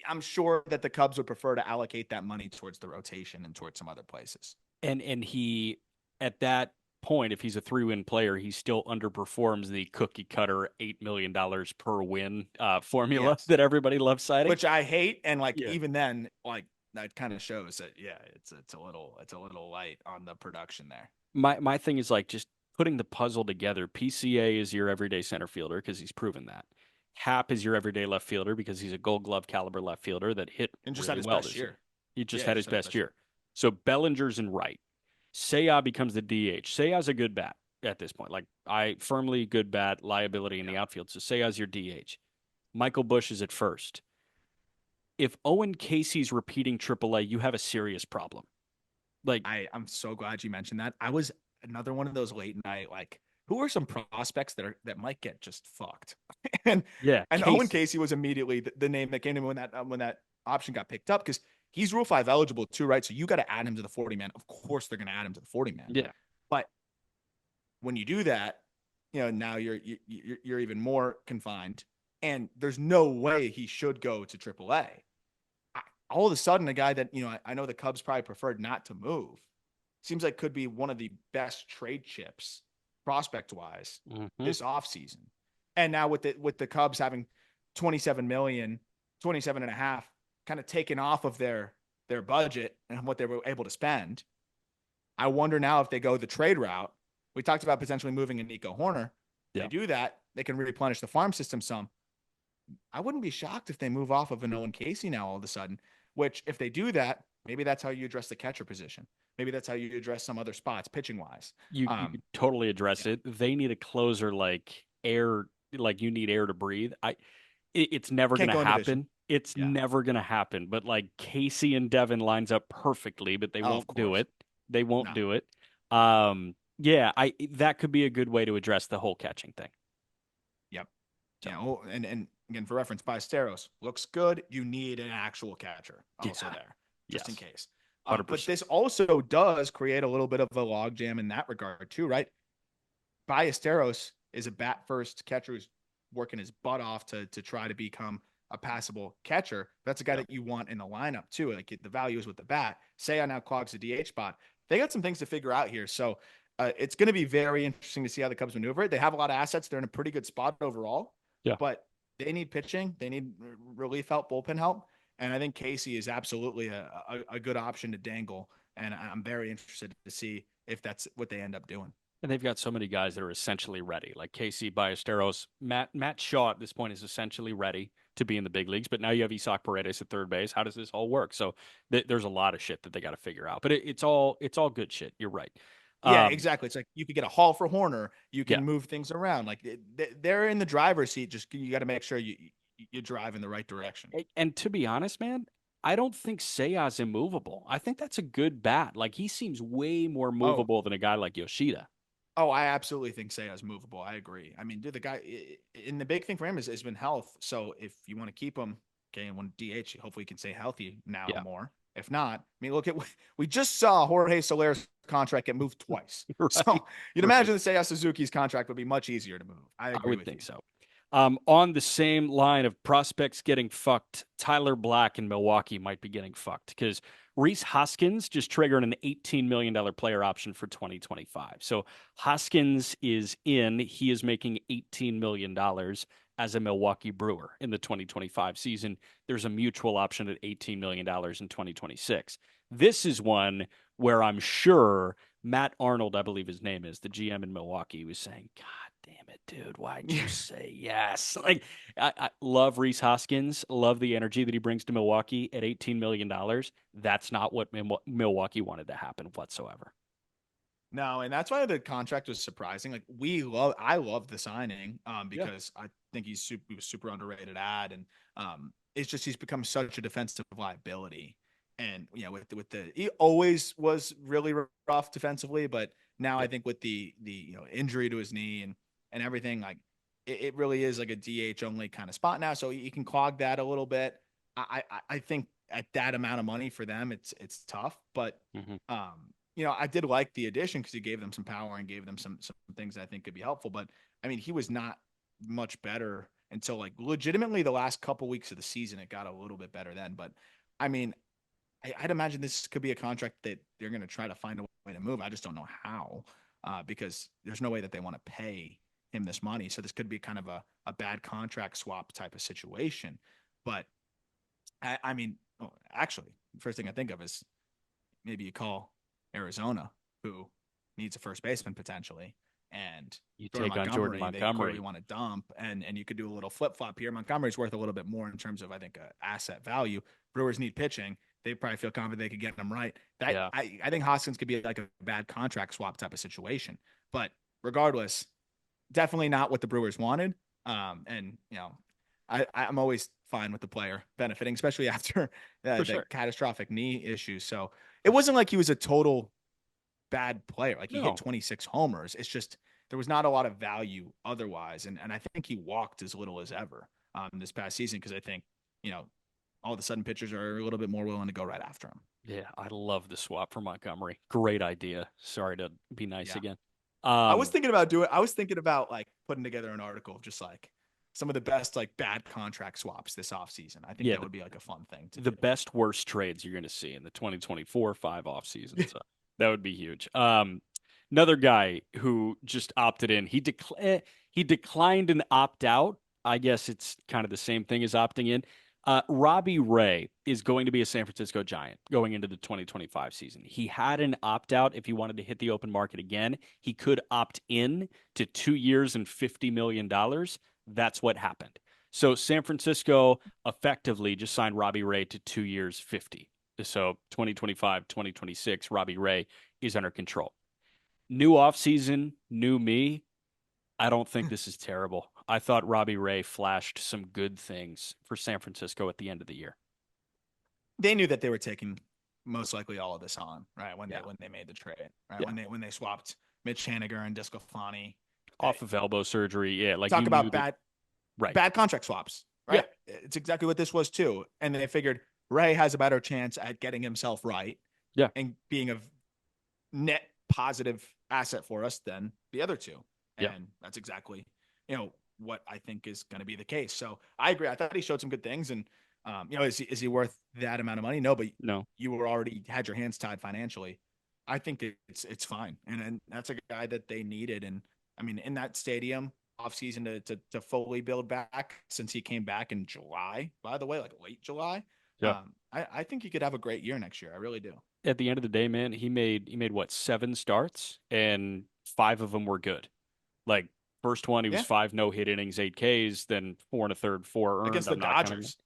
I'm sure that the Cubs would prefer to allocate that money towards the rotation and towards some other places. And he, at that point, if he's a 3-win player, he still underperforms the cookie cutter $8 million per win formula that everybody loves citing, which I hate. And even then, that kind of shows that it's a little light on the production there. My thing is just putting the puzzle together. PCA is your everyday center fielder because he's proven that. Happ is your everyday left fielder because he's a Gold Glove caliber left fielder that hit and just really had his well best this year. He just had his best year. So Bellinger's in right. Seiya becomes the DH. Seiya's a good bat at this point. I firmly good bat, liability in the outfield. So Seiya's your DH. Michael Busch is at first. If Owen Casey's repeating AAA, you have a serious problem. I'm so glad you mentioned that. I was another one of those late night, who are some prospects that might get just fucked? and Casey. Owen Casey was immediately the name that came to me when that option got picked up because he's Rule 5 eligible too, right? So you got to add him to the 40-man. Of course, they're going to add him to the 40-man. Yeah. But when you do that, now you're even more confined, and there's no way he should go to AAA. All of a sudden, a guy that I know the Cubs probably preferred not to move seems like could be one of the best trade chips prospect-wise this offseason. And now with the Cubs having 27 million, 27 and a half kind of taken off of their budget and what they were able to spend, I wonder now if they go the trade route. We talked about potentially moving a Nico Horner. If they do that, they can replenish the farm system some. I wouldn't be shocked if they move off of an Owen Casey now all of a sudden, which if they do that, maybe that's how you address the catcher position. Maybe that's how you address some other spots pitching wise. You totally address it. They need a closer air, you need air to breathe. It's never going to happen. It's never going to happen. But Casey and Devin lines up perfectly, but they won't do it. They won't do it. That could be a good way to address the whole catching thing. Yep. So. Yeah. Oh, and again, for reference, Ballesteros looks good. You need an actual catcher also there, just in case. But this also does create a little bit of a logjam in that regard too, right? Ballesteros is a bat first catcher who's working his butt off to try to become a passable catcher. That's a guy that you want in the lineup too. The value is with the bat. Seiya now clogs the DH spot. They got some things to figure out here. So it's going to be very interesting to see how the Cubs maneuver it. They have a lot of assets. They're in a pretty good spot overall. Yeah. But they need pitching. They need relief help, bullpen help. And I think Casey is absolutely a good option to dangle. And I'm very interested to see if that's what they end up doing. And they've got so many guys that are essentially ready, like Casey Ballesteros. Matt Shaw at this point is essentially ready to be in the big leagues, but now you have Isaac Paredes at third base. How does this all work? So there's a lot of shit that they got to figure out, but it's all good shit. You're right. Yeah, Um, exactly. It's like you could get a haul for Horner. You yeah, can move things around. Like they're in the driver's seat. Just you got to make sure you drive in the right direction. and to be honest, man, I don't think Seiya's immovable. I think that's a good bat. Like he seems way more Oh, movable than a guy like Yoshida. oh, I absolutely think Seiya's movable. I agree. I mean, dude, the guy, and the big thing for him has been health. So if you want to keep him, okay, and when DH, hopefully he can stay healthy now Yeah, more. If not, I mean, look at we just saw Jorge Soler's contract get moved twice. right, So you'd right. imagine that Seiya Suzuki's contract would be much easier to move. I I agree would with think you. so. On the same line of prospects getting fucked, Tyler Black in Milwaukee might be getting fucked because Rhys Hoskins just triggered an $18 million player option for 2025. So Hoskins is in. He is making $18 million as a Milwaukee Brewer in the 2025 season. There's a mutual option at $18 million in 2026. This is one where I'm sure Matt Arnold, I believe his name is, the GM in Milwaukee, was saying, God damn it, dude, why'd you say yes? Like, I love Rhys Hoskins, love the energy that he brings to Milwaukee at $18 million. That's not what Milwaukee wanted to happen whatsoever. No, and that's why the contract was surprising. Like I love the signing Yeah. because I think he was super underrated ad, and it's just he's become such a defensive liability. And with the he always was really rough defensively, but now I Yep. think with the injury to his knee and everything, like it really is like a DH only kind of spot now. So he can clog that a little bit. I think at that amount of money for them, it's tough, but Mm-hmm. I did like the addition because he gave them some power and gave them some things that I think could be helpful. But I mean, he was not much better until like legitimately the last couple weeks of the season. It got a little bit better then. But I mean, I'd imagine this could be a contract that they're going to try to find a way to move. I just don't know how, because there's no way that they want to pay him this money. So this could be kind of a bad contract swap type of situation. But I mean, actually, the first thing I think of is maybe you call Arizona, who needs a first baseman potentially, and You Jordan take on Jordan Montgomery, they clearly Montgomery. want to dump, and you could do a little flip flop here. Montgomery's worth a little bit more in terms of I think asset value. Brewers need pitching. They probably feel confident they could get them right. That Yeah. I think Hoskins could be like a bad contract swap type of situation, but regardless, definitely not what the Brewers wanted. And I'm always fine with the player benefiting, especially after For the sure. catastrophic knee issues. So it wasn't like he was a total bad player. Like he hit No. 26 homers. It's just there was not a lot of value otherwise. And I think he walked as little as ever this past season because I think, all of a sudden pitchers are a little bit more willing to go right after him. Yeah, I love the swap for Montgomery. Great idea. Sorry to be nice Yeah. again. I was thinking about like putting together an article of just like some of the best like bad contract swaps this offseason. I think Yeah, that would be like a fun thing to the do. best worst trades you're going to see in the 2024-5 off season. So that would be huge. Another guy who just opted in. He declined an opt out. I guess it's kind of the same thing as opting in. Robbie Ray is going to be a San Francisco Giant going into the 2025 season. He had an opt out if he wanted to hit the open market again. He could opt in to 2 years and $50 million. That's what happened. So San Francisco effectively just signed Robbie Ray to 2 years, 50. So 2025, 2026, Robbie Ray is under control. New offseason, new me. I don't think this is terrible. I thought Robbie Ray flashed some good things for San Francisco at the end of the year. They knew that they were taking most likely all of this on, right? When Yeah. they made the trade, right? Yeah. When they swapped Mitch Haniger and Discofani. Off of elbow surgery. Yeah. Like you Talk knew about that. Right. bad contract swaps, Yeah. right? It's exactly what this was too. And they figured Ray has a better chance at getting himself right Yeah. and being a net positive asset for us than the other two. Yeah. And that's exactly, what I think is going to be the case. So I agree. I thought he showed some good things. And, is he worth that amount of money? No, but No. you were already had your hands tied financially. I think it's fine. And that's a guy that they needed. And I mean, in that stadium offseason to fully build back since he came back in July, by the way, like late July. Yeah. I think he could have a great year next year. I really do. At the end of the day, man, he made what, 7 starts and 5 of them were good. Like first one, he was Yeah. 5 no-hit innings, 8 Ks, then 4 1/3, 4 earned. Against the I'm not counting. Dodgers.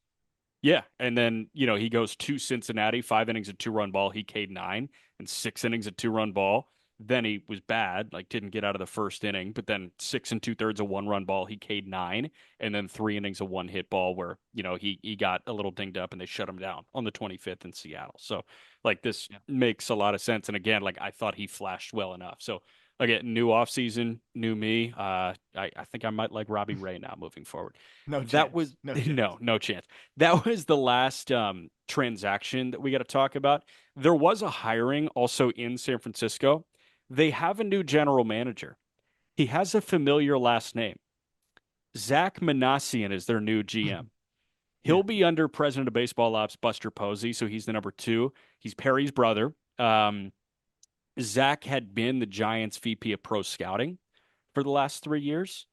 Yeah, and then he goes to Cincinnati, 5 innings at 2-run ball. He K'd 9, and 6 innings at 2-run ball. Then he was bad, like didn't get out of the first inning. But then 6 2/3 a 1-run ball. He K'd 9, and then 3 innings a 1-hit ball where he got a little dinged up and they shut him down on the 25th in Seattle. So like this Yeah. makes a lot of sense. And again, like I thought he flashed well enough. So again, new offseason, new me. I think I might like Robbie Ray now moving forward. No That was chance. No chance. no chance. That was the last transaction that we got to talk about. There was a hiring also in San Francisco. They have a new general manager. He has a familiar last name. Zach Manassian is their new GM. Yeah. He'll be under President of Baseball Ops Buster Posey, so he's the number 2. He's Perry's brother. Zach had been the Giants VP of Pro Scouting for the last 3 years.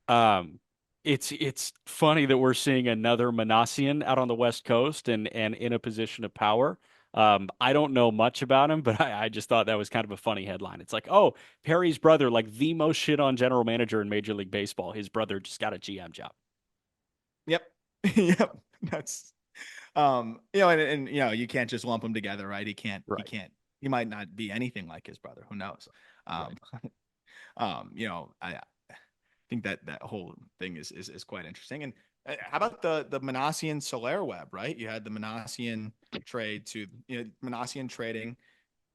Um, it's funny that we're seeing another Manassian out on the West Coast and in a position of power. I don't know much about him, but I just thought that was kind of a funny headline. It's like, oh, Perry's brother, like the most shit on general manager in Major League Baseball. His brother just got a GM job. Yep. Yep. That's and you can't just lump them together, right? Right. He might not be anything like his brother. Who knows? Right. I think that whole thing is quite interesting. And how about the Manassian Soler web, right? You had the Manassian trade to Manassian trading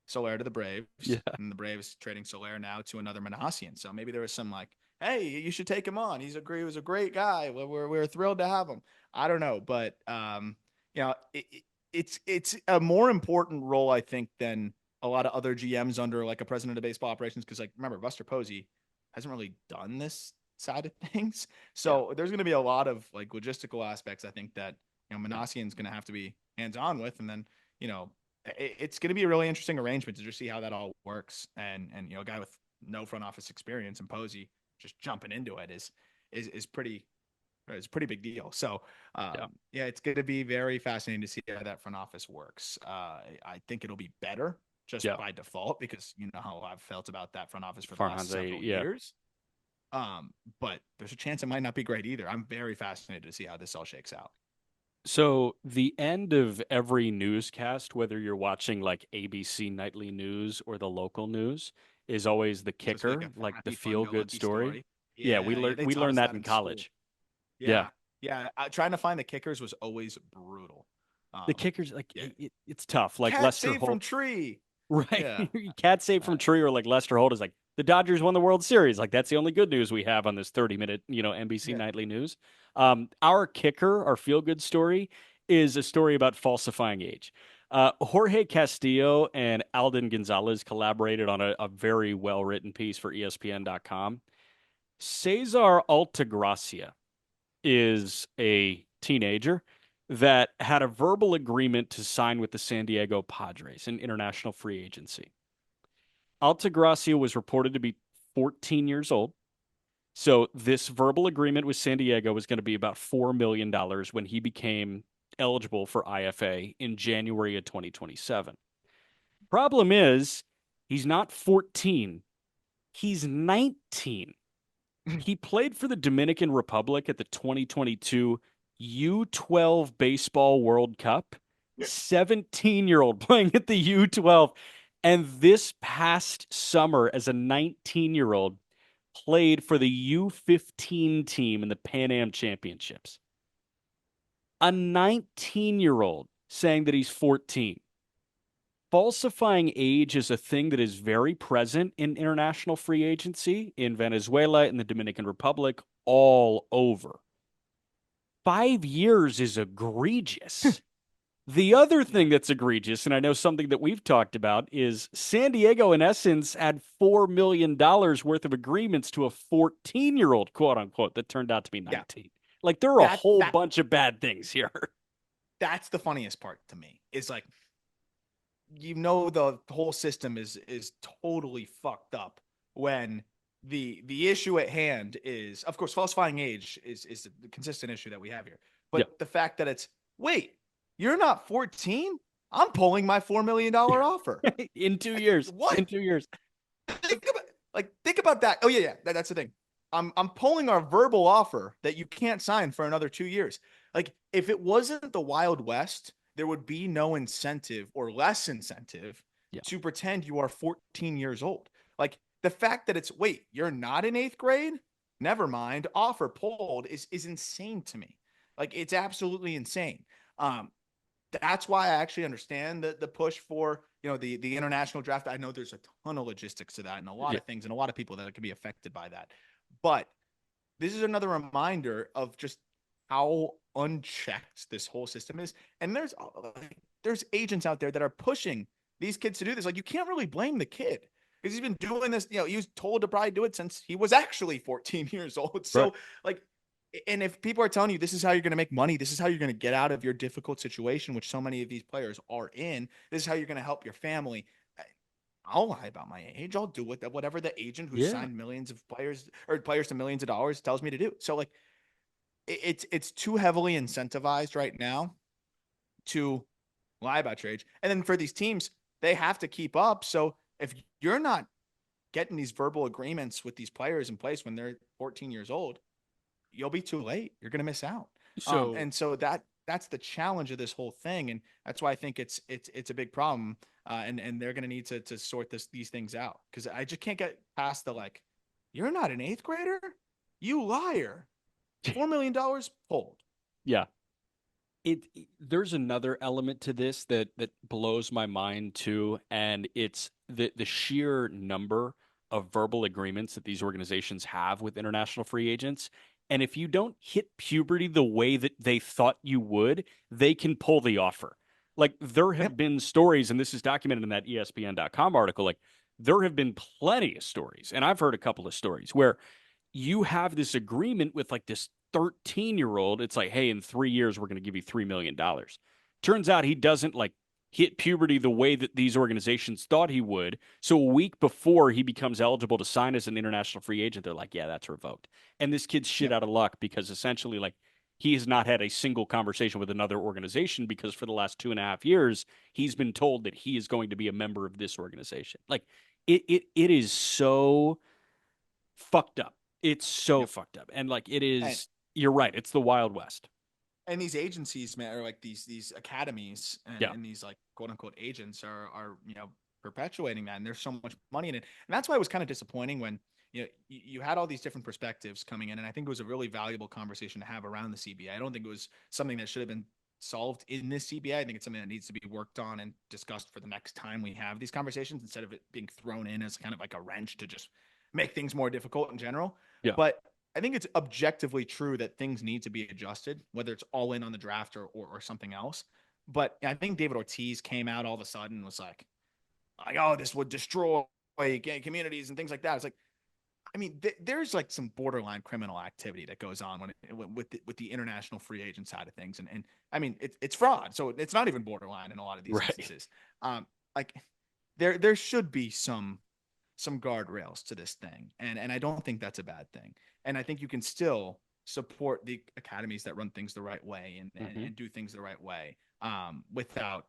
Soler to the Braves, Yeah. and the Braves trading Soler now to another Manassian. So maybe there was some like, hey, you should take him on. He was a great guy. We're thrilled to have him. I don't know, but it's a more important role, I think, than a lot of other GMs under like a president of baseball operations. Because like remember, Buster Posey hasn't really done this side of things. So there's going to be a lot of like logistical aspects, I think, that Manassian's going to have to be hands-on with. And then it's going to be a really interesting arrangement to just see how that all works. And a guy with no front office experience and Posey just jumping into it is pretty. It's a pretty big deal. So, it's going to be very fascinating to see how that front office works. I think it'll be better just by default because you know how I've felt about that front office for the last several years. But there's a chance it might not be great either. I'm very fascinated to see how this all shakes out. So the end of every newscast, whether you're watching like ABC Nightly News or the local news, is always the kicker, like the feel-good story. Yeah, we learned that in college. School. Yeah. Trying to find the kickers was always brutal. The kickers, like it's tough. Like Cat Lester saved Holt from tree, right? Yeah. Cat saved from tree, or like Lester Holt is like the Dodgers won the World Series. Like that's the only good news we have on this 30-minute, NBC Nightly News. Our kicker, our feel-good story, is a story about falsifying age. Jorge Castillo and Alden Gonzalez collaborated on a very well-written piece for ESPN.com. Cesar Altagracia is a teenager that had a verbal agreement to sign with the San Diego Padres in international free agency. Altagracia was reported to be 14 years old. So this verbal agreement with San Diego was going to be about $4 million when he became eligible for IFA in January of 2027. Problem is, he's not 14. He's 19. He played for the Dominican Republic at the 2022 U12 Baseball World Cup. 17-year-old playing at the U12. And this past summer, as a 19-year-old, played for the U15 team in the Pan Am Championships. A 19-year-old saying that he's 14. Falsifying age is a thing that is very present in international free agency, in Venezuela, in the Dominican Republic, all over. 5 years is egregious. The other thing that's egregious, and I know something that we've talked about, is San Diego, in essence, had $4 million worth of agreements to a 14-year-old, quote unquote, that turned out to be 19. Yeah. Like, there are a whole bunch of bad things here. That's the funniest part to me, is like, the whole system is totally fucked up when the issue at hand is, of course, falsifying age is the consistent issue that we have here. But the fact that it's, wait, you're not 14? I'm pulling my $4 million offer in 2 years. What? In 2 years. Like, think about that. Oh yeah, that's the thing. I'm pulling our verbal offer that you can't sign for another 2 years. Like, if it wasn't the Wild West, there would be no incentive or less incentive Yeah. to pretend you are 14 years old. Like, the fact that it's wait, you're not in eighth grade? Never mind. Offer pulled is insane to me. Like, it's absolutely insane. Um, that's why I actually understand the push for the international draft. I know there's a ton of logistics to that and a lot Yeah. of things and a lot of people that can be affected by that. But this is another reminder of just how unchecked this whole system is. And there's agents out there that are pushing these kids to do this. Like, you can't really blame the kid because he's been doing this. He was told to probably do it since he was actually 14 years old. Right. So like, and if people are telling you this is how you're going to make money, this is how you're going to get out of your difficult situation, which so many of these players are in, this is how you're going to help your family. I'll lie about my age. I'll do whatever the agent who Yeah. signed millions of players or players to millions of dollars tells me to do. So like, it's too heavily incentivized right now to lie about your age. And then for these teams, they have to keep up. So if you're not getting these verbal agreements with these players in place when they're 14 years old, you'll be too late. You're going to miss out. So And so that's the challenge of this whole thing, and that's why I think it's a big problem. And they're going to need to sort these things out because I just can't get past the like, you're not an eighth grader, you liar. $4 million pulled. yeah. There's another element to this that blows my mind too, and it's the sheer number of verbal agreements that these organizations have with international free agents. And if you don't hit puberty the way that they thought you would, they can pull the offer. Like there have Yep. been stories, and this is documented in that ESPN.com article, like there have been plenty of stories, and I've heard a couple of stories where you have this agreement with like this 13-year-old. It's like, hey, in 3 years, we're going to give you $3 million. Turns out he doesn't like hit puberty the way that these organizations thought he would. So a week before he becomes eligible to sign as an international free agent, they're like, yeah, that's revoked. And this kid's shit Yep. out of luck because essentially, like, he has not had a single conversation with another organization because for the last 2.5 years, he's been told that he is going to be a member of this organization. Like, it is so fucked up. It's so Yep. fucked up. And like it And is, you're right. It's the Wild West. and these agencies, man, are like these academies Yeah. and these like quote unquote agents are perpetuating that, and there's so much money in it, and that's why it was kind of disappointing when you had all these different perspectives coming in, and I think it was a really valuable conversation to have around the CBA. I don't think it was something that should have been solved in this CBA. I think it's something that needs to be worked on and discussed for the next time we have these conversations instead of it being thrown in as kind of like a wrench to just make things more difficult in general. Yeah. But I think it's objectively true that things need to be adjusted, whether it's all in on the draft or something else. But I think David Ortiz came out all of a sudden and was like, oh, this would destroy gay communities and things like that. It's like, I mean, there's like some borderline criminal activity that goes on with the international free agent side of things, and I mean, it's fraud, so it's not even borderline in a lot of these Right. instances. Like there should be some guardrails to this thing, and I don't think that's a bad thing. And I think you can still support the academies that run things the right way and do things the right way, without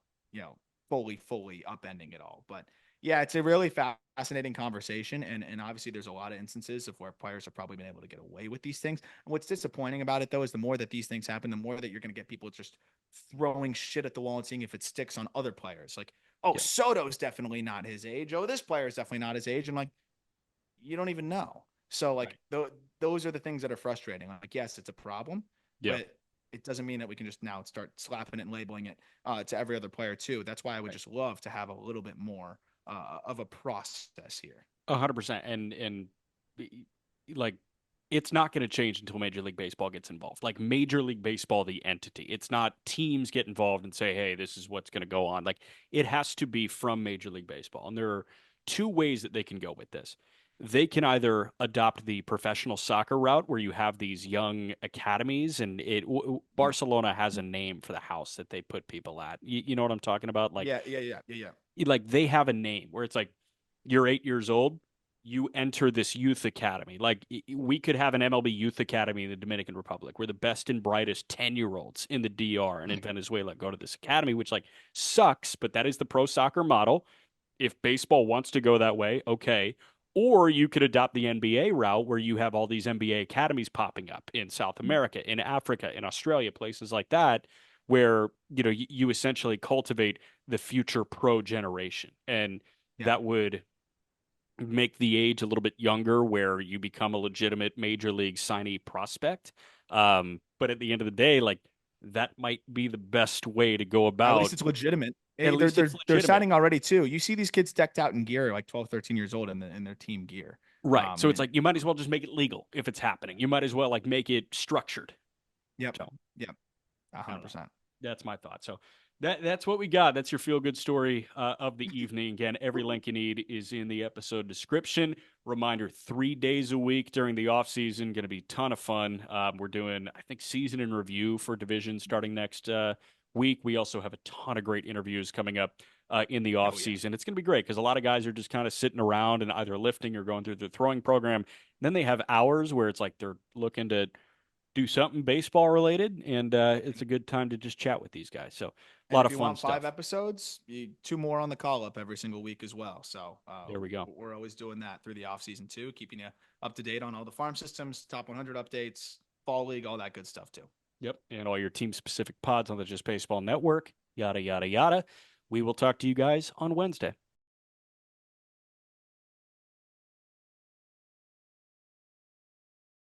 fully upending it all. But yeah, it's a really fascinating conversation, and obviously there's a lot of instances of where players have probably been able to get away with these things. And what's disappointing about it though is the more that these things happen, the more that you're going to get people just throwing shit at the wall and seeing if it sticks on other players. Like, oh, Yeah. Soto's definitely not his age. Oh, this player is definitely not his age. I'm like, you don't even know. So like Right. those are the things that are frustrating. Like, yes, it's a problem, Yeah. but it doesn't mean that we can just now start slapping it and labeling it to every other player too. That's why I would Right. just love to have a little bit more of a process here. 100%. And like it's not going to change until Major League Baseball gets involved. Like Major League Baseball, the entity. It's not teams get involved and say, hey, this is what's going to go on. Like it has to be from Major League Baseball. And there are two ways that they can go with this. They can either adopt the professional soccer route where you have these young academies, and Yeah. Barcelona has a name for the house that they put people at. You know what I'm talking about? Like Yeah. they have a name where it's like you're 8 years old, you enter this youth academy. Like we could have an MLB youth academy in the Dominican Republic where the best and brightest 10-year-olds in the DR and in Venezuela go to this academy, which like sucks, but that is the pro soccer model. If baseball wants to go that way, okay. Or you could adopt the NBA route where you have all these NBA academies popping up in South America, in Africa, in Australia, places like that, where you essentially cultivate the future pro generation. And Yeah. that would make the age a little bit younger where you become a legitimate major league signee prospect. But at the end of the day, like that might be the best way to go At least about. it's legitimate. At They're least it's they're legitimate. signing already too. You see these kids decked out in gear, like 12, 13 years old in their team gear. Right. So it's And like you might as well just make it legal if it's happening. You might as well like make it structured. yep, So yep, I don't know. 100%. That's my thought. So that's what we got. That's your feel good story of the evening. Again, every link you need is in the episode description. Reminder: 3 days a week during the off season, going to be a ton of fun. We're doing, I think, season in review for division starting next week. We also have a ton of great interviews coming up in the off Oh yeah. season. It's going to be great because a lot of guys are just kind of sitting around and either lifting or going through their throwing program. Then they have hours where it's like they're looking to do something baseball related, and it's a good time to just chat with these guys. So a And lot if of you fun want stuff. 5 episodes, two more on the call up every single week as well. So There we go. we're always doing that through the off season too, keeping you up to date on all the farm systems, top 100 updates, fall league, all that good stuff too. Yep, and all your team specific pods on the Just Baseball Network. Yada yada yada. We will talk to you guys on Wednesday.